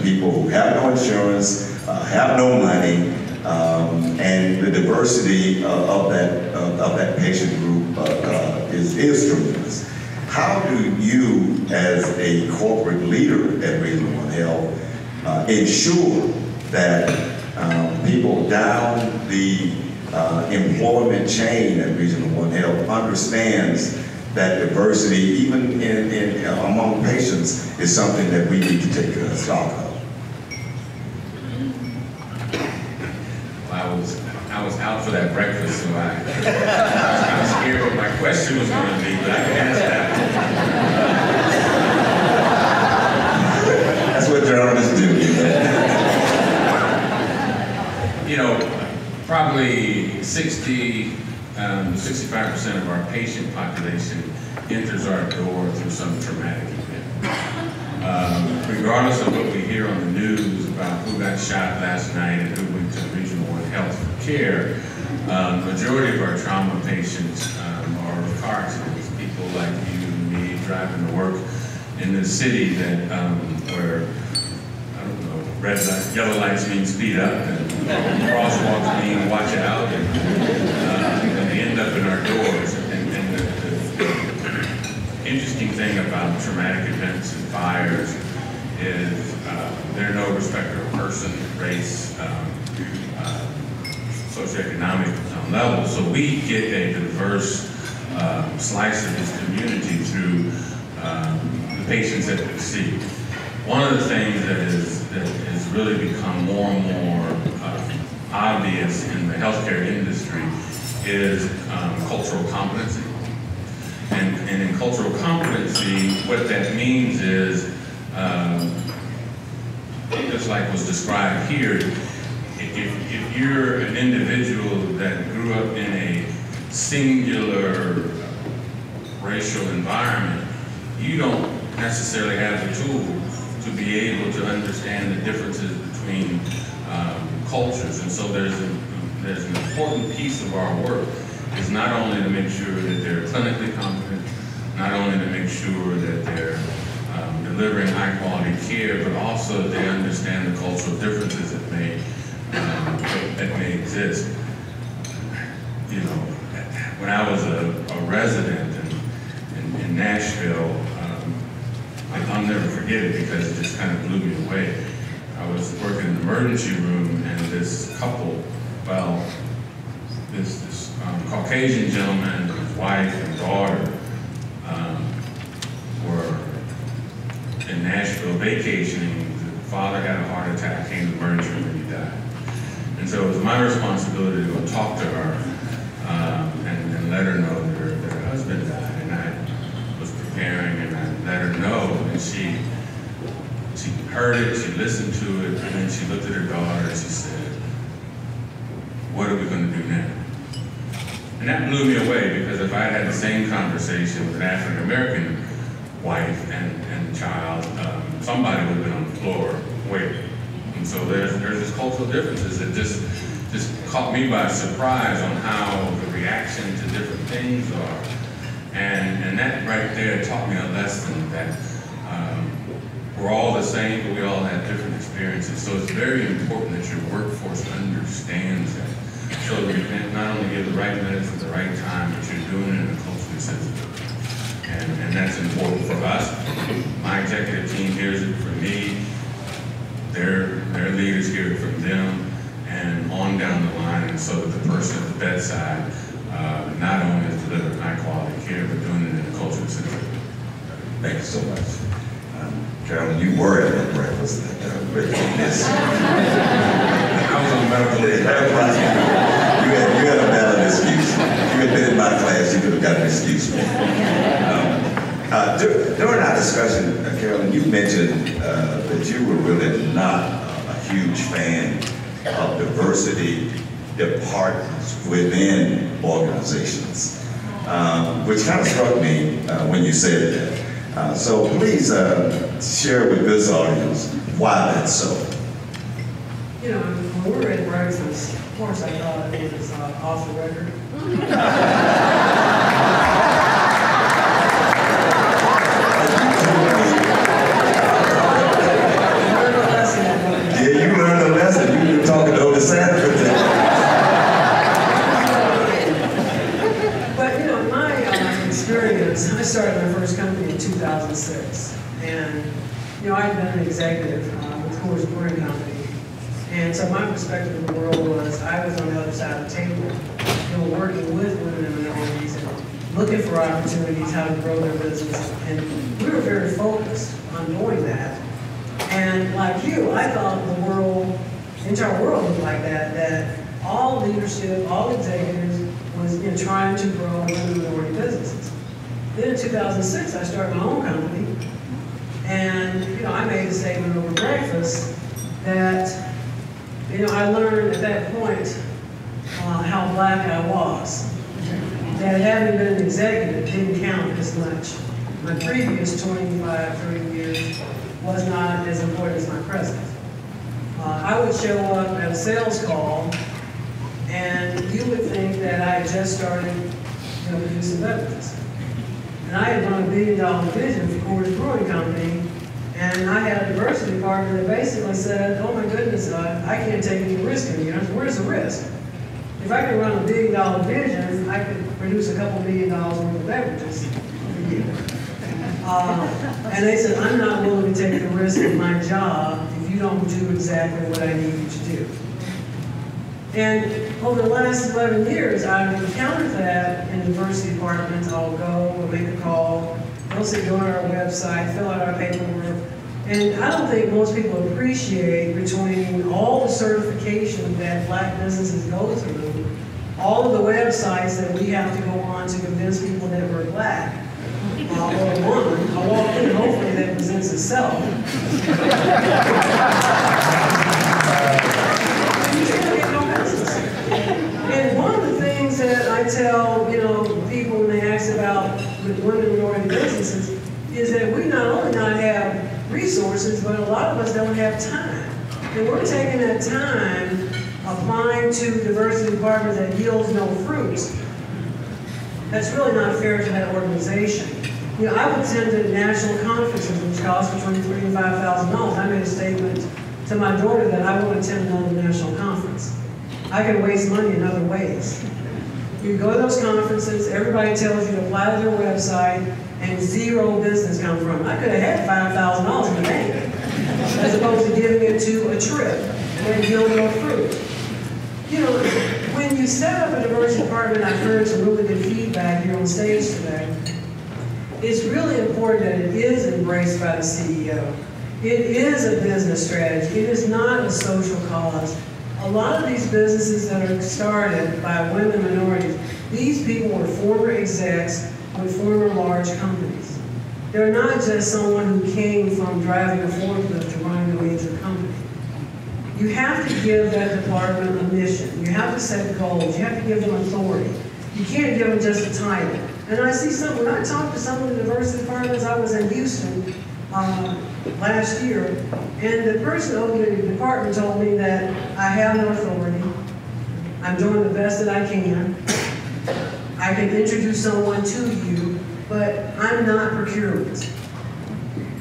people who have no insurance, have no money, and the diversity of that patient group is tremendous. How do you, as a corporate leader at Regional One Health, ensure that people down the employment chain at Regional One Health understands that diversity, even among patients, is something that we need to take stock of? Well, I was out for that breakfast, so I was kind of scared what my question was going to be, but I can answer that. That's what journalists do. Probably 60, 65% of our patient population enters our door through some traumatic event. Regardless of what we hear on the news about who got shot last night and who went to Regional One Health for care, majority of our trauma patients are car accidents. People like you and me driving to work in the city that where, I don't know, red lights, yellow lights mean speed up, and crosswalks mean watch out, and they end up in our doors. And the interesting thing about traumatic events and fires is they're no respecter of person, race, socioeconomic level. So we get a diverse slice of this community through the patients that we see. One of the things that has really become more and more obvious in the healthcare industry is cultural competency. And in cultural competency, what that means is, just like was described here, if you're an individual that grew up in a singular racial environment, you don't necessarily have the tools to be able to understand the differences between cultures. And so there's an important piece of our work is not only to make sure that they're clinically competent, not only to make sure that they're delivering high quality care, but also that they understand the cultural differences that may exist. When I was a resident in Nashville, I'll never forget it because it just kind of blew me away. I was working in the emergency room, and this couple, this Caucasian gentleman, his wife and daughter, were in Nashville vacationing. The father had a heart attack, came to the emergency room, and he died. And so it was my responsibility to go talk to her and let her know that her husband died. And I was preparing, and I let her know, and she heard it, she listened to it, and then she looked at her daughter and she said, what are we going to do now? And that blew me away, because if I had the same conversation with an African American wife and child, somebody would have been on the floor waiting. And so there's this cultural differences that just caught me by surprise on how the reaction to different things are. And that right there taught me a lesson that we're all the same, but we all have different experiences. So it's very important that your workforce understands that. So that you can not only give the right medicine at the right time, but you're doing it in a culturally sensitive way. And that's important for us. My executive team hears it from me. Their leaders hear it from them, and on down the line, and so that the person at the bedside not only is delivering high quality care, but doing it in a culturally sensitive way. Thank you so much. Carolyn, you were at that breakfast that Reginald missed. I was on medical leave. You had a valid excuse. You had been in my class, you could have got an excuse. During our discussion, Carolyn, you mentioned that you were really not a huge fan of diversity departments within organizations, which kind of struck me when you said that. So please share with this audience why that's so. You know, when we were at breakfast, of course I thought it was off the record. Yeah, you learned a lesson. You were talking to Otis Sanford. But you know, my experience, I started my first company in 2006. And you know, I'd been an executive with Coors Brewing Company. And so my perspective of the world was, I was on the other side of the table, you know, working with women and minorities and looking for opportunities, how to grow their business. And we were very focused on doing that. And like you, I thought the world, the entire world looked like that all leadership, all executives was trying to grow women and minority businesses. Then in 2006, I started my own company. And I made a statement over breakfast that I learned at that point how black I was. That having been an executive didn't count as much. My previous 25, 30 years was not as important as my present. I would show up at a sales call, and you would think that I had just started producing beverages. And I had run a $1 billion division for Coors Brewing Company, and I had a diversity department that basically said, oh my goodness, I can't take any risk in here. Where's the risk? If I could run a $1 billion division, I could produce a couple $1 million worth of beverages a year. And they said, I'm not willing to take the risk of my job if you don't do exactly what I need you to do. And over the last 11 years, I've encountered that in diversity departments. I'll go, we'll make a call, they'll say, go on our website, fill out our paperwork. And I don't think most people appreciate between all the certification that black businesses go through, all of the websites that we have to go on to convince people that we're black, or a woman, I walk in and hopefully that presents itself. And one of the things that I tell, people when they ask about with women and minority businesses is that we not only not have resources, but a lot of us don't have time. And we're taking that time applying to diversity departments that yields no fruits. That's really not fair to that organization. I would attend to national conferences which cost between $3,000 and $5,000. I made a statement to my daughter that I won't attend another national conference. I can waste money in other ways. You go to those conferences, everybody tells you to apply to their website, and zero business comes from it. I could have had $5,000 in the bank, as opposed to giving it to a trip and yield no fruit. When you set up a diversity department, I've heard some really good feedback here on stage today. It's really important that it is embraced by the CEO. It is a business strategy. It is not a social cause. A lot of these businesses that are started by women and minorities, these people were former execs with former large companies. They're not just someone who came from driving a forklift to running a major company. You have to give that department a mission. You have to set goals. You have to give them authority. You can't give them just a title. And I see some, when I talked to some of the diversity departments, I was in Houston last year, and the person over the department told me that I have no authority. I'm doing the best that I can. I can introduce someone to you, but I'm not procurement.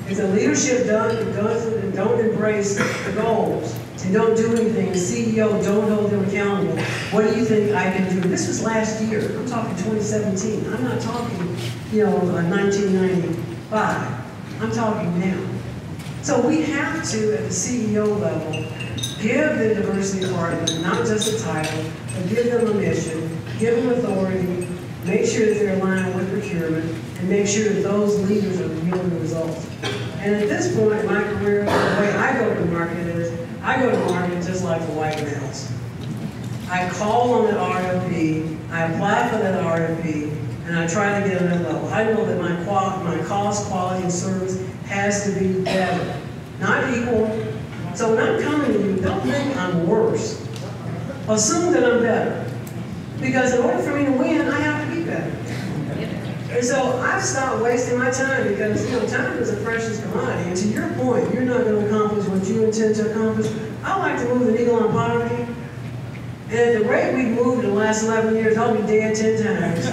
If the leadership don't embrace the goals and don't do anything, the CEO don't hold them accountable, what do you think I can do? This was last year. I'm talking 2017. I'm not talking, 1995. I'm talking now. So we have to, at the CEO level, give the diversity department not just a title, but give them a mission, give them authority, make sure that they're aligned with procurement, and make sure that those leaders are yielding results. And at this point in my career, the way I go to market is, I go to market just like the white males. I call on that RFP, I apply for that RFP, and I try to get on that level. I know that my cost, quality, and service has to be better, not equal. So when I'm coming to you, don't think I'm worse. Assume that I'm better. Because in order for me to win, I have to be better. And so I've stopped wasting my time because, time is a precious commodity. And to your point, you're not going to accomplish what you intend to accomplish. I like to move the needle on poverty. And at the rate we've moved in the last 11 years, I'll be dead 10 times.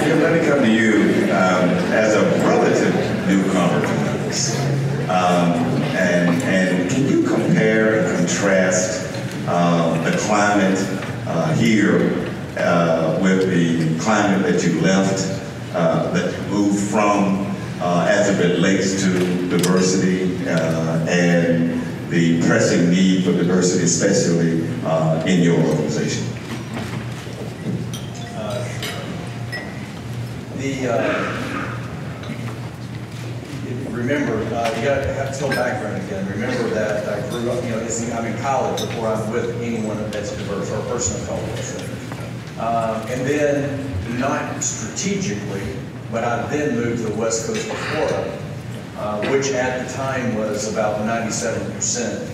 Jim, let me come to you as a relative newcomer to Memphis. And can you compare and contrast the climate here with the climate that you left, that you moved from as it relates to diversity and the pressing need for diversity, especially in your organization? Remember, you got to have to tell background again. Remember that I grew up, I'm in college before I'm with anyone that's diverse or a person of color. And then, not strategically, but I then moved to the west coast of Florida, which at the time was about 97%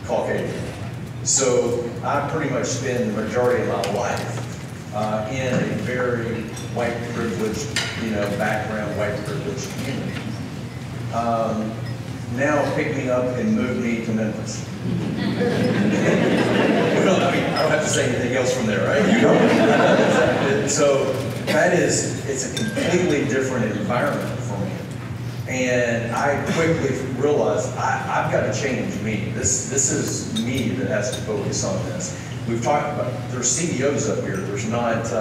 Caucasian. So I pretty much spend the majority of my life in a very white privileged, background, white privileged community. Now pick me up and move me to Memphis. Well, I don't have to say anything else from there, right? You don't. So it's a completely different environment for me. And I quickly realized I've got to change me. This is me that has to focus on this. We've talked about, there's CEOs up here, there's not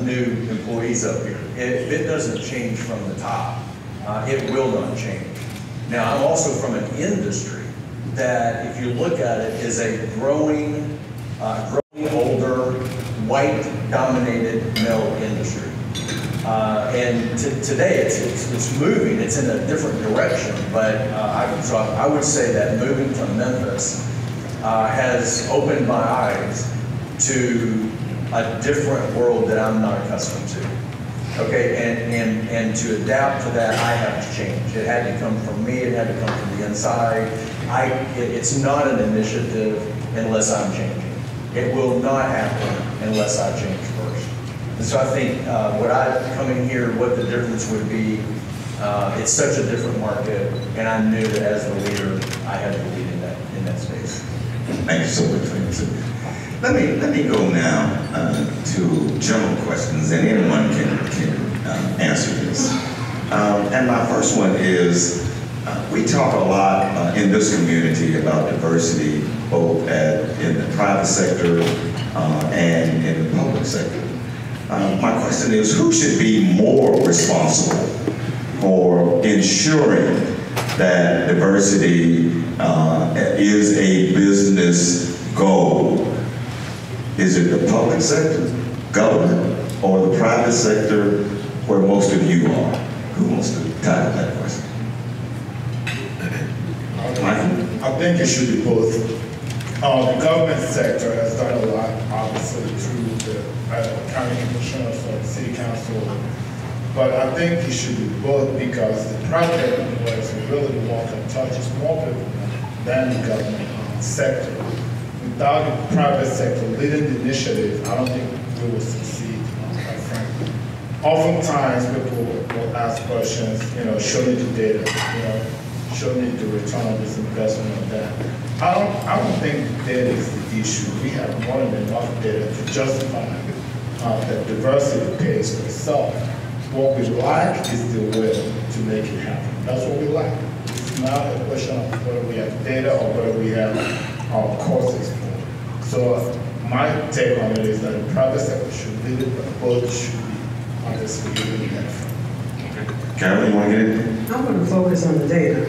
new employees up here. If it doesn't change from the top, it will not change. Now, I'm also from an industry that, if you look at it, is a growing older, white-dominated male industry. And today, it's moving. It's in a different direction. But I would say that moving to Memphis has opened my eyes to a different world that I'm not accustomed to. Okay, and to adapt to that, I have to change. It had to come from me. It had to come from the inside. It's not an initiative unless I'm changing. It will not happen unless I change first. And so I think coming here, what the difference would be, it's such a different market, and I knew that as the leader, I had to lead in that space. Thank you so much. Let me go now to general questions, and anyone can answer this. And my first one is, we talk a lot in this community about diversity, both in the private sector and in the public sector. My question is, who should be more responsible for ensuring that diversity is a business goal? Is it the public sector, government, or the private sector where most of you are? Who wants to tackle that question? I'll think it should be both. The government sector has done a lot, obviously, through the county commissioners or the city council. But I think it should be both because the private employers are really the ones that touches more people than the government sector. Without the private sector leading the initiative, I don't think we will succeed, quite frankly. Oftentimes, people will ask questions, show me the data, show me the return on this investment or that. I don't think data is the issue. We have more than enough data to justify that diversity pays for itself. What we lack is the will to make it happen. That's what we lack. It's not a question of whether we have data or whether we have our courses for. So my take on it is that the private sector should lead it, but both should be obviously leading that. Carolyn, you want to get in? I'm going to focus on the data.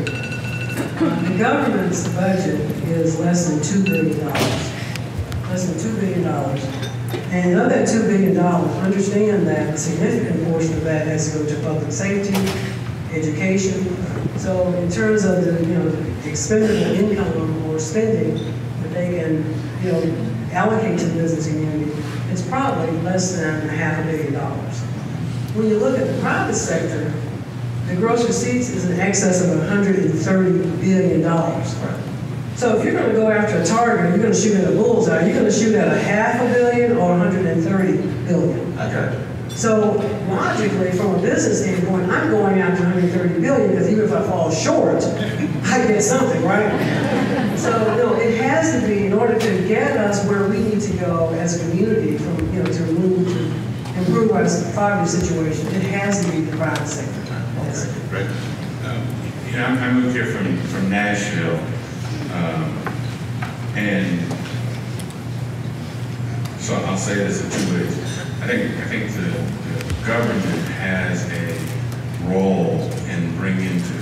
The government's budget is less than $2 billion. Less than $2 billion. And of that $2 billion, understand that a significant portion of that has to go to public safety, education. So in terms of the expendable income or spending that they can allocate to the business community, it's probably less than $500 million. When you look at the private sector, the gross receipts is in excess of $130 billion. So if you're going to go after a target, you're going to shoot at a bullseye, you're going to shoot at $500 million or $130 billion. Okay. So logically, from a business standpoint, I'm going after $130 billion because even if I fall short, I get something, right? So it has to be, in order to get us where we need to go as a community, from to improve our poverty situation, it has to be the private sector. Okay, great. I moved here from Nashville, and so I'll say this in two ways. I think the government has a role in bringing to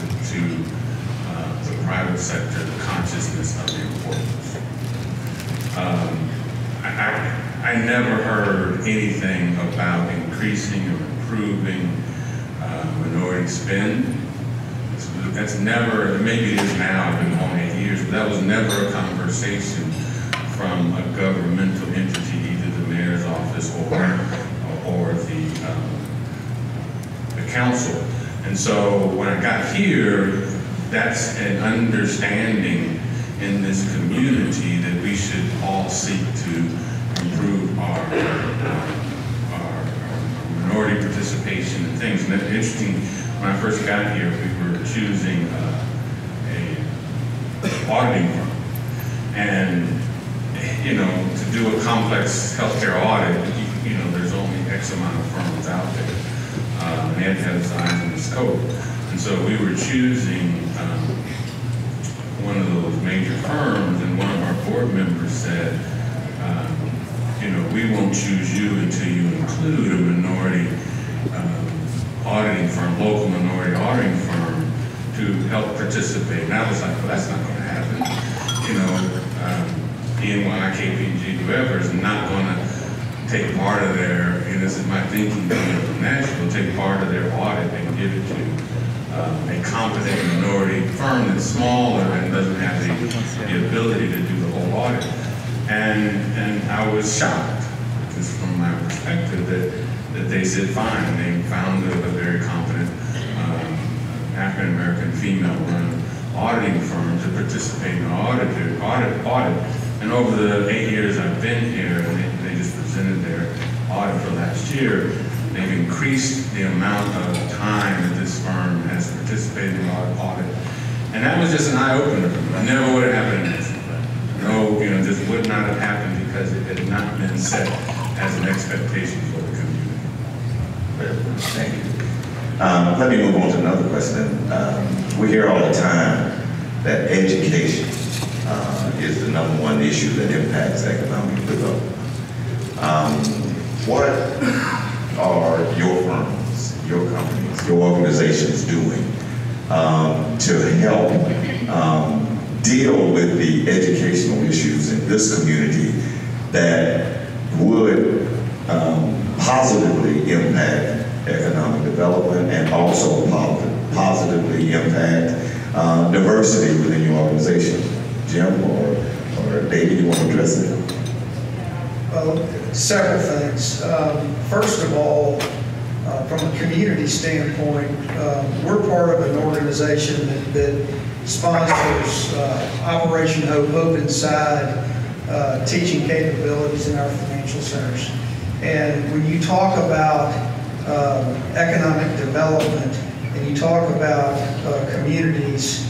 the private sector the consciousness of the importance. I never heard anything about increasing or improving minority spend. That's never, maybe it is now, I've been home 8 years, but that was never a conversation from a governmental entity, either the mayor's office or the council. And so when I got here, that's an understanding in this community that we should all seek to improve our minority participation in things. And that's interesting, when I first got here, we were choosing an auditing firm. And, to do a complex healthcare audit, there's only X amount of firms out there. And they had to have the size and the scope. And so we were choosing one of those major firms, and one of our board members said, we won't choose you until you include a minority auditing firm, local minority auditing firm, to help participate. And I was like, well, that's not going to happen. ENY, KPMG, whoever is not going to take part of their, this is my thinking from Nashville, take part of their audit and give it to a competent minority firm that's smaller and doesn't have the ability to do the whole audit. And I was shocked, just from my perspective, that they said fine. They found a very competent African-American female-run auditing firm to participate in an audit. And over the 8 years I've been here, they just presented their audit for last year. They've increased the amount of time that this firm has participated in the audit. And that was just an eye-opener for me. It never would have happened in this. No, this would not have happened because it had not been set as an expectation for the community. Thank you. Let me move on to another question. We hear all the time that education is the #1 issue that impacts economic development. What are your firms, your companies, your organizations doing to help deal with the educational issues in this community that would positively impact economic development and also positively impact diversity within your organization? Jim or David, you want to address it? Well, several things. First of all, from a community standpoint, we're part of an organization that sponsors Operation Hope Inside, teaching capabilities in our financial centers. And when you talk about economic development and you talk about communities,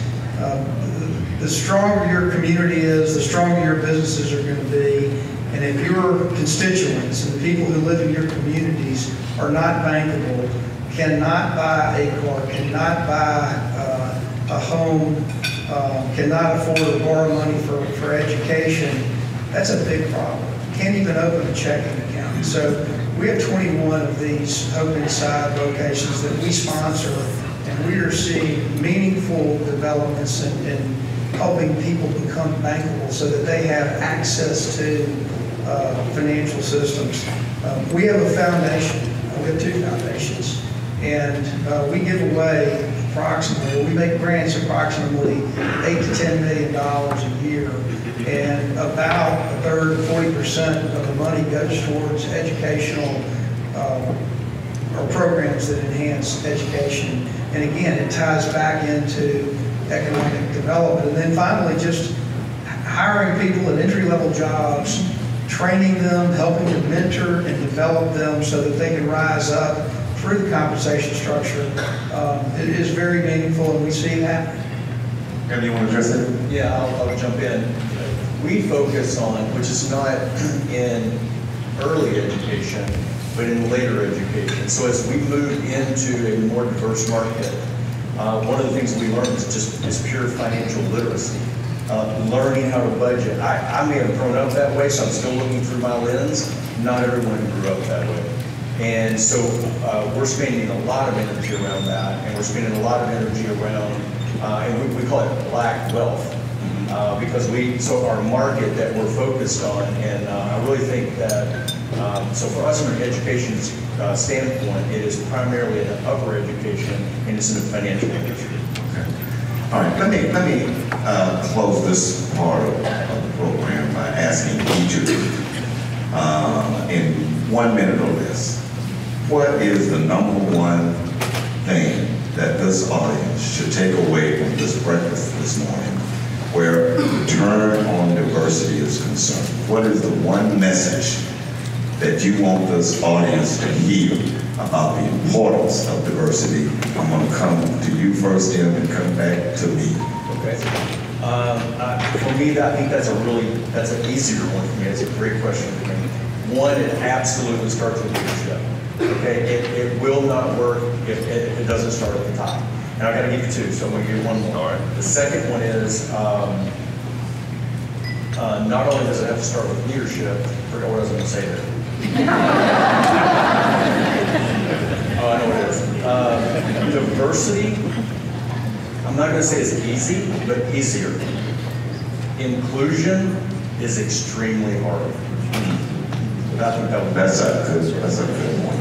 the stronger your community is, the stronger your businesses are going to be. And if your constituents and the people who live in your communities are not bankable, cannot buy a car, cannot buy a home, cannot afford to borrow money for education, that's a big problem. Can't even open a checking account. So we have 21 of these Hope Inside locations that we sponsor, and we are seeing meaningful developments in helping people become bankable so that they have access to financial systems. We have a foundation. We have 2 foundations, and we give away approximately, we make grants approximately $8 to $10 million a year, and about a third, 40% of the money goes towards educational or programs that enhance education. And again, it ties back into economic development. And then finally, just hiring people in entry-level jobs, training them, helping to mentor and develop them so that they can rise up through the compensation structure. It is very meaningful, and we see it happening. Kevin, you want to address it? Yeah, I'll jump in. We focus on, which is not in early education, but in later education. So as we move into a more diverse market, one of the things we learn is pure financial literacy. Learning how to budget. I may have grown up that way, so I'm still looking through my lens. Not everyone grew up that way. And so we're spending a lot of energy around that, and we're spending a lot of energy around, and we call it black wealth, because so our market that we're focused on, and I really think that, so for us from an education standpoint, it is primarily an upper education, and it's in the financial industry. Okay. All right, let me close this part of the program by asking each of you, in 1 minute or less, what is the #1 thing that this audience should take away from this breakfast this morning where return on diversity is concerned? What is the one message that you want this audience to hear about the importance of diversity? I'm going to come to you first, Tim, and come back to me. Okay. For me, I think that's an easier one for me. It's a great question for me. One, it absolutely starts with leadership. Okay, it will not work if it doesn't start at the top. And I've got to give you 2, so I'm going to give you 1 more. All right. The second one is, not only does it have to start with leadership, I forgot what I was going to say there. Oh, I know what it is. Diversity, I'm not going to say it's easy, but easier. Inclusion is extremely hard. That's a good one.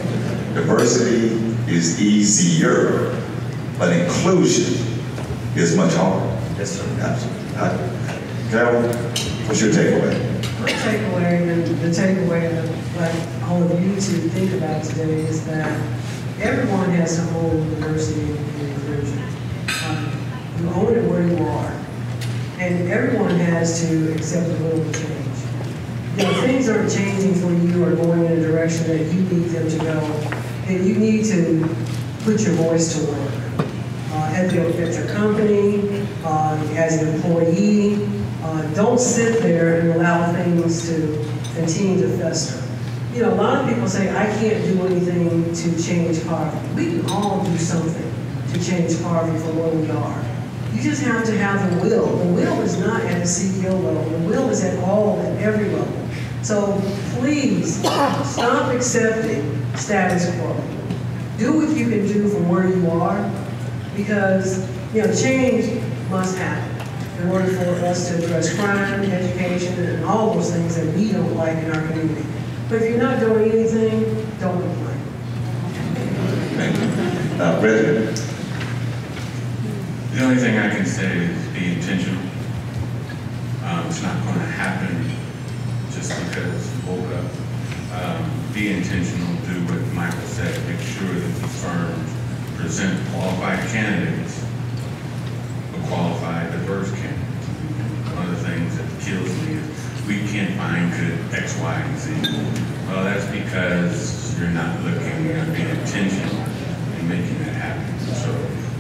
Diversity is easier, but inclusion is much harder. Yes, sir. Absolutely. Carolyn, what's your takeaway? My takeaway, and the takeaway that I'd like all of you to think about today is that everyone has to own diversity and inclusion. You own it where you are, and everyone has to accept the will of change. If things aren't changing for you or going in a direction that you need them to go, then you need to put your voice to work. At your company, as an employee, don't sit there and allow things to continue to fester. You know, a lot of people say, I can't do anything to change poverty. We can all do something to change poverty from where we are. You just have to have the will. The will is not at the CEO level. The will is at all and every level. So please stop accepting status quo. Do what you can do from where you are, because change must happen in order for us to address crime, education, and all those things that we don't like in our community. But if you're not doing anything, don't complain. Thank you. Reginald. The only thing I can say is be intentional. It's not going to happen just because you woke up. Be intentional, do what Michael said, make sure that the firms present qualified candidates, but qualified, diverse candidates. One of the things that kills me is we can't find good X, Y, and Z. Well, that's because you're not looking at being intentional in making that happen. So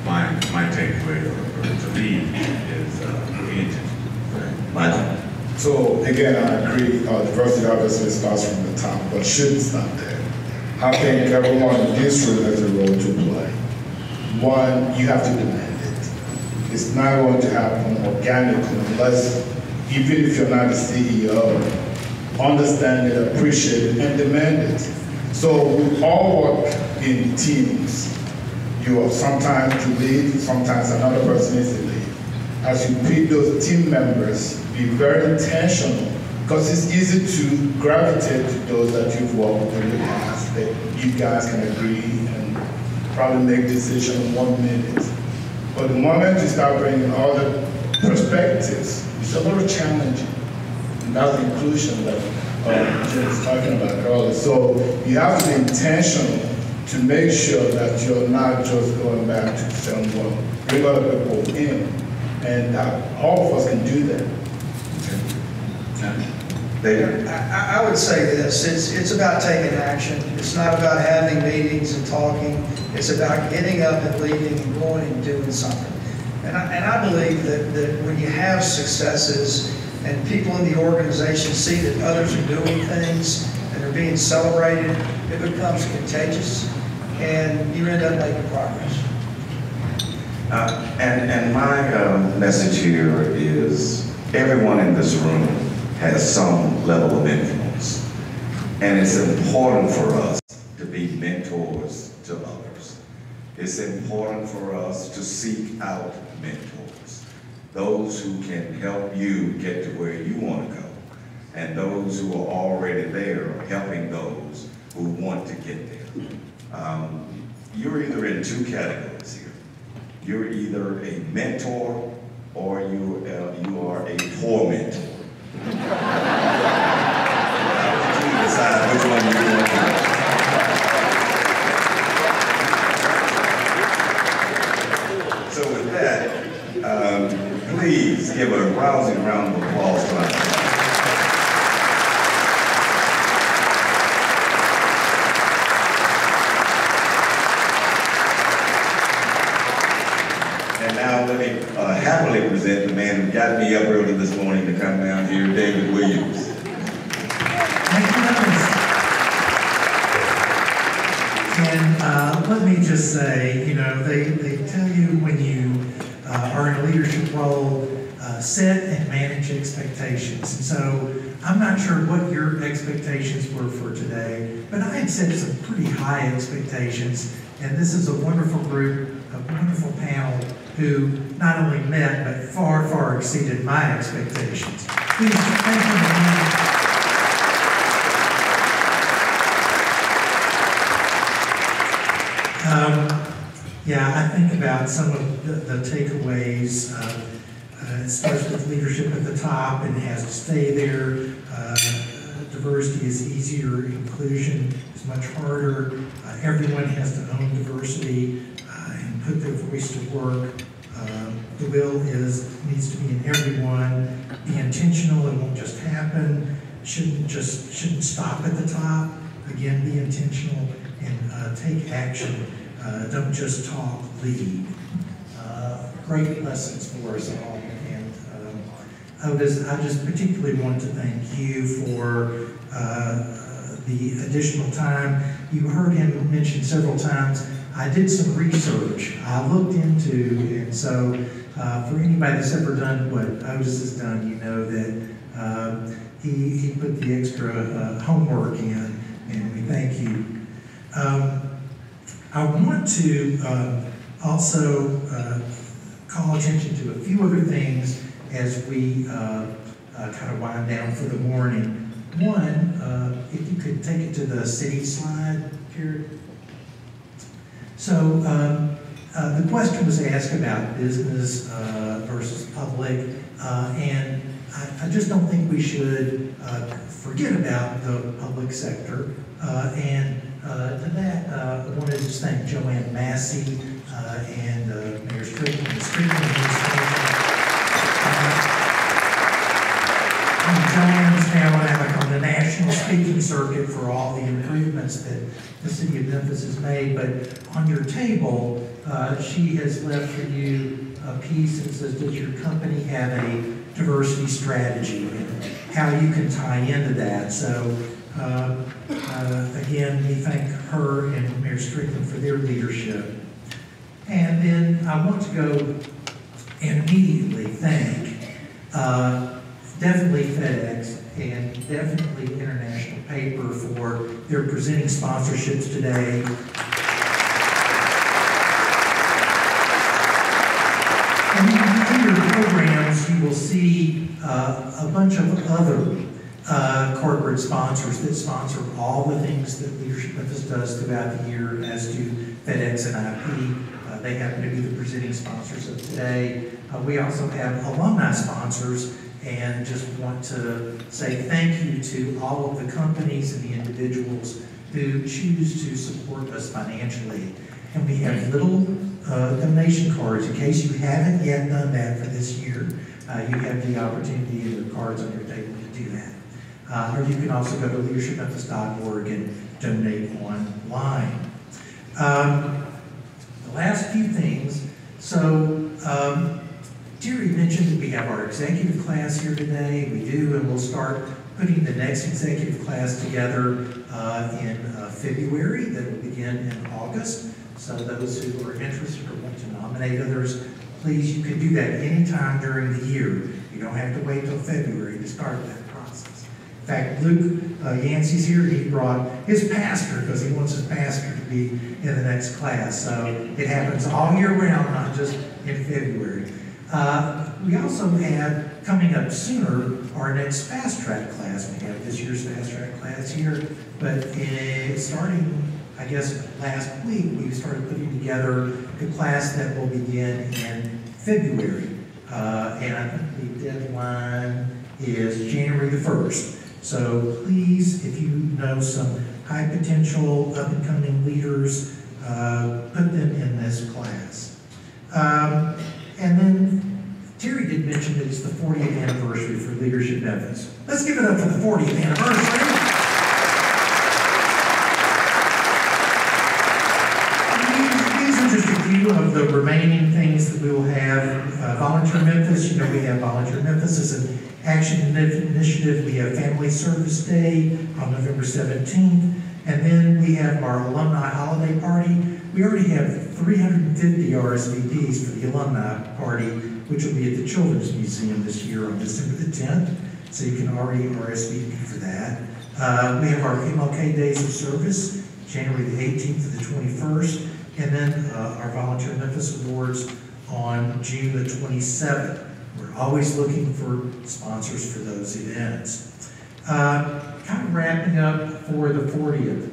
my takeaway to lead is be intentional. Michael? So again, I agree, diversity obviously starts from the top, but shouldn't stop there. I think everyone in this room has a role to play. One, you have to demand it. It's not going to happen organically unless, even if you're not the CEO, understand it, appreciate it, and demand it. So we all work in teams. You are sometimes to lead, sometimes another person is to lead. As you pick those team members, be very intentional, because it's easy to gravitate to those that you've worked with in the past, that you guys can agree and probably make decisions in 1 minute. But the moment you start bringing other perspectives, it's a little challenging. And that's the inclusion that Jim was talking about earlier. So you have to be intentional to make sure that you're not just going back to saying, well, bring other people in. And all of us can do that. I would say this, it's about taking action. It's not about having meetings and talking. It's about getting up and leading and going and doing something. And I believe that when you have successes and people in the organization see that others are doing things and they're being celebrated, it becomes contagious and you end up making progress. And my message here is everyone in this room has some level of influence. And it's important for us to be mentors to others. It's important for us to seek out mentors, those who can help you get to where you want to go, and those who are already there helping those who want to get there. You're either in two categories here. You're either a mentor or you are a tormentor. You decide which one you want to be. So with that, please give a rousing round of applause to our let me happily present the man who got me up early this morning to come down here, David Williams. Thank you, and let me just say, you know, they tell you when you are in a leadership role, set and manage expectations. And so I'm not sure what your expectations were for today, but I had set some pretty high expectations, and this is a wonderful group, a wonderful panel who not only met, but far, far exceeded my expectations. Please, thank you. Yeah, I think about some of the takeaways. It starts with leadership at the top and has to stay there. Diversity is easier, inclusion is much harder. Everyone has to own diversity and put their voice to work. The will needs to be in everyone. Be intentional, it won't just happen. Shouldn't stop at the top. Again, be intentional and take action. Don't just talk, lead. Great lessons for us all. And Otis, I just particularly want to thank you for the additional time. You heard him mention several times, I did some research. I looked into, and so for anybody that's ever done what Otis has done, you know that he put the extra homework in, and we thank you. I want to also call attention to a few other things as we kind of wind down for the morning. One, if you could take it to the city slide, Jared. So the question was asked about business versus public, and I just don't think we should forget about the public sector. And to that, I wanted to just thank Joanne Massey and Mayor Strickland and the Street Administration. Joanne is now on the national speaking circuit for all the improvements that the city of Memphis has made. But on your table, she has left for you a piece that says, does your company have a diversity strategy, and how you can tie into that. So again, we thank her and Mayor Strickland for their leadership. And then I want to go and immediately thank definitely FedEx and definitely International Paper for their presenting sponsorships today. And in your programs, you will see a bunch of other corporate sponsors that sponsor all the things that Leadership Memphis does throughout the year, as do FedEx and IP. They happen to be the presenting sponsors of today. We also have alumni sponsors, and just want to say thank you to all of the companies and the individuals who choose to support us financially. And we have little donation cards. In case you haven't yet done that for this year, you have the opportunity, and there are cards on your table to do that. Or you can also go to leadershipmemphis.org and donate online. The last few things. So, Jerry mentioned that we have our executive class here today. We do, and we'll start putting the next executive class together in February. That will begin in August. So those who are interested or want to nominate others, please, you can do that anytime during the year. You don't have to wait till February to start that process. In fact, Luke Yancey's here. He brought his pastor because he wants his pastor to be in the next class. So it happens all year round, not just in February. We also have, coming up sooner, our next fast track class. We have this year's fast track class here, but starting, I guess, last week, we started putting together the class that will begin in February. And I think the deadline is January the 1st. So please, if you know some high potential up-and-coming leaders, put them in this class. And then Terry did mention that it's the 40th anniversary for Leadership Memphis. Let's give it up for the 40th anniversary. These are just a few of the remaining things that we will have. Volunteer Memphis, you know, we have Volunteer Memphis as an action initiative. We have Family Service Day on November 17th. And then we have our alumni holiday party. We already have 350 RSVPs for the alumni party, which will be at the Children's Museum this year on December the 10th. So you can already RSVP for that. We have our MLK Days of Service, January the 18th to the 21st. And then our Volunteer Memphis Awards on June the 27th. We're always looking for sponsors for those events. Kind of wrapping up for the 40th.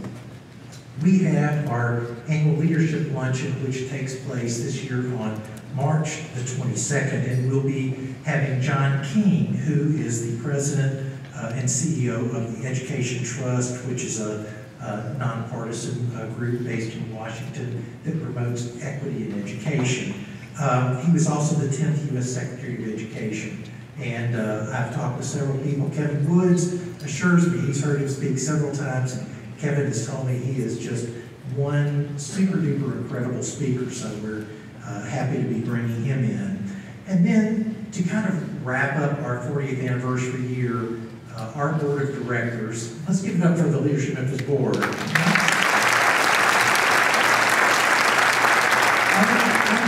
We have our annual leadership luncheon, which takes place this year on March the 22nd, and we'll be having John King, who is the president and CEO of the Education Trust, which is a nonpartisan group based in Washington that promotes equity in education. He was also the 10th U.S. Secretary of Education, and I've talked to several people. Kevin Woods assures me, he's heard him speak several times, and Kevin has told me he is just one super duper incredible speaker, so we're happy to be bringing him in. And then to kind of wrap up our 40th anniversary year, our board of directors, let's give it up for the Leadership Memphis board. Our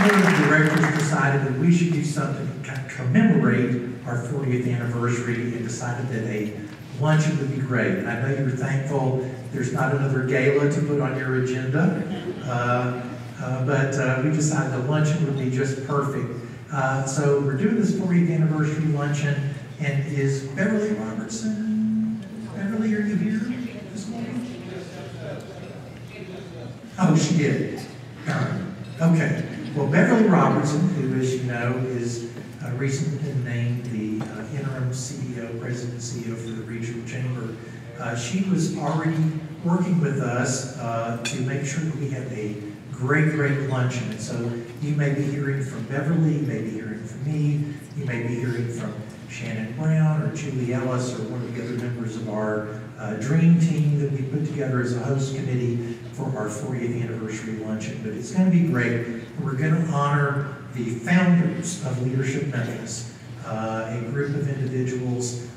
board of directors decided that we should do something to kind of commemorate our 40th anniversary, and decided that a luncheon would be great. And I know you're thankful there's not another gala to put on your agenda, but we decided the luncheon would be just perfect. So we're doing this 40th anniversary luncheon, and is Beverly Robertson? Beverly, are you here this morning? Oh, she did. Darn. Okay. Well, Beverly Robertson, who, as you know, is recently been named the interim CEO, president CEO for the regional chamber, she was already working with us to make sure that we had a great luncheon. And so you may be hearing from Beverly, you may be hearing from me, you may be hearing from Shannon Brown or Julie Ellis or one of the other members of our dream team that we put together as a host committee for our 40th anniversary luncheon. But it's going to be great. And we're going to honor the founders of Leadership Memphis, a group of individuals.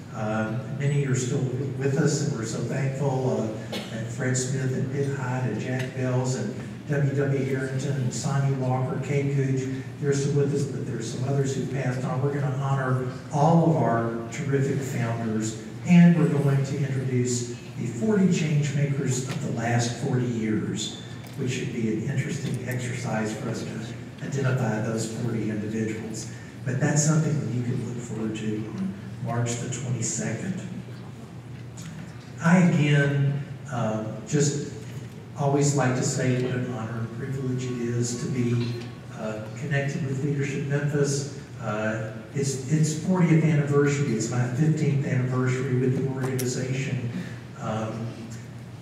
Many are still with us, and we're so thankful. And Fred Smith and Pitt Hyde and Jack Bells and W.W. Harrington and Sonia Walker, Kay Gooch, they're still with us, but there's some others who passed on. We're going to honor all of our terrific founders, and we're going to introduce the 40 change makers of the last 40 years, which should be an interesting exercise for us to identify those 40 individuals. But that's something that you can look forward to on March the 22nd. I, again, just always like to say what an honor and privilege it is to be connected with Leadership Memphis. It's 40th anniversary. It's my 15th anniversary with the organization.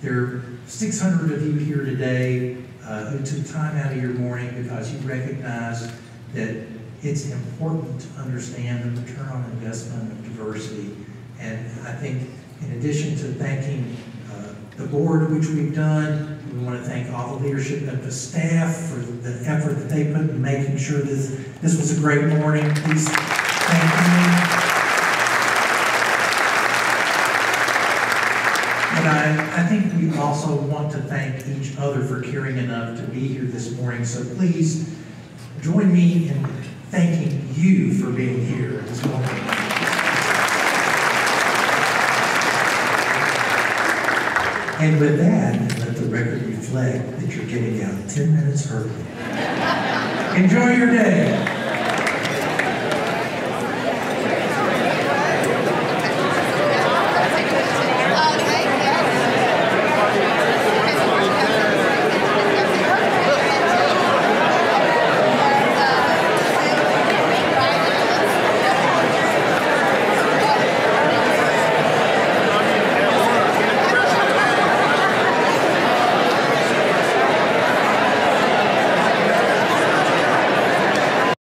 There are 600 of you here today who took time out of your morning because you recognize that it's important to understand the return on investment of diversity. And I think in addition to thanking the board, which we've done, we want to thank all the Leadership Memphis staff for the effort that they put in making sure this was a great morning. Please thank me. And I think we also want to thank each other for caring enough to be here this morning. So please join me in thanking you for being here this morning. And with that, let the record reflect that you're getting out 10 minutes early. Enjoy your day.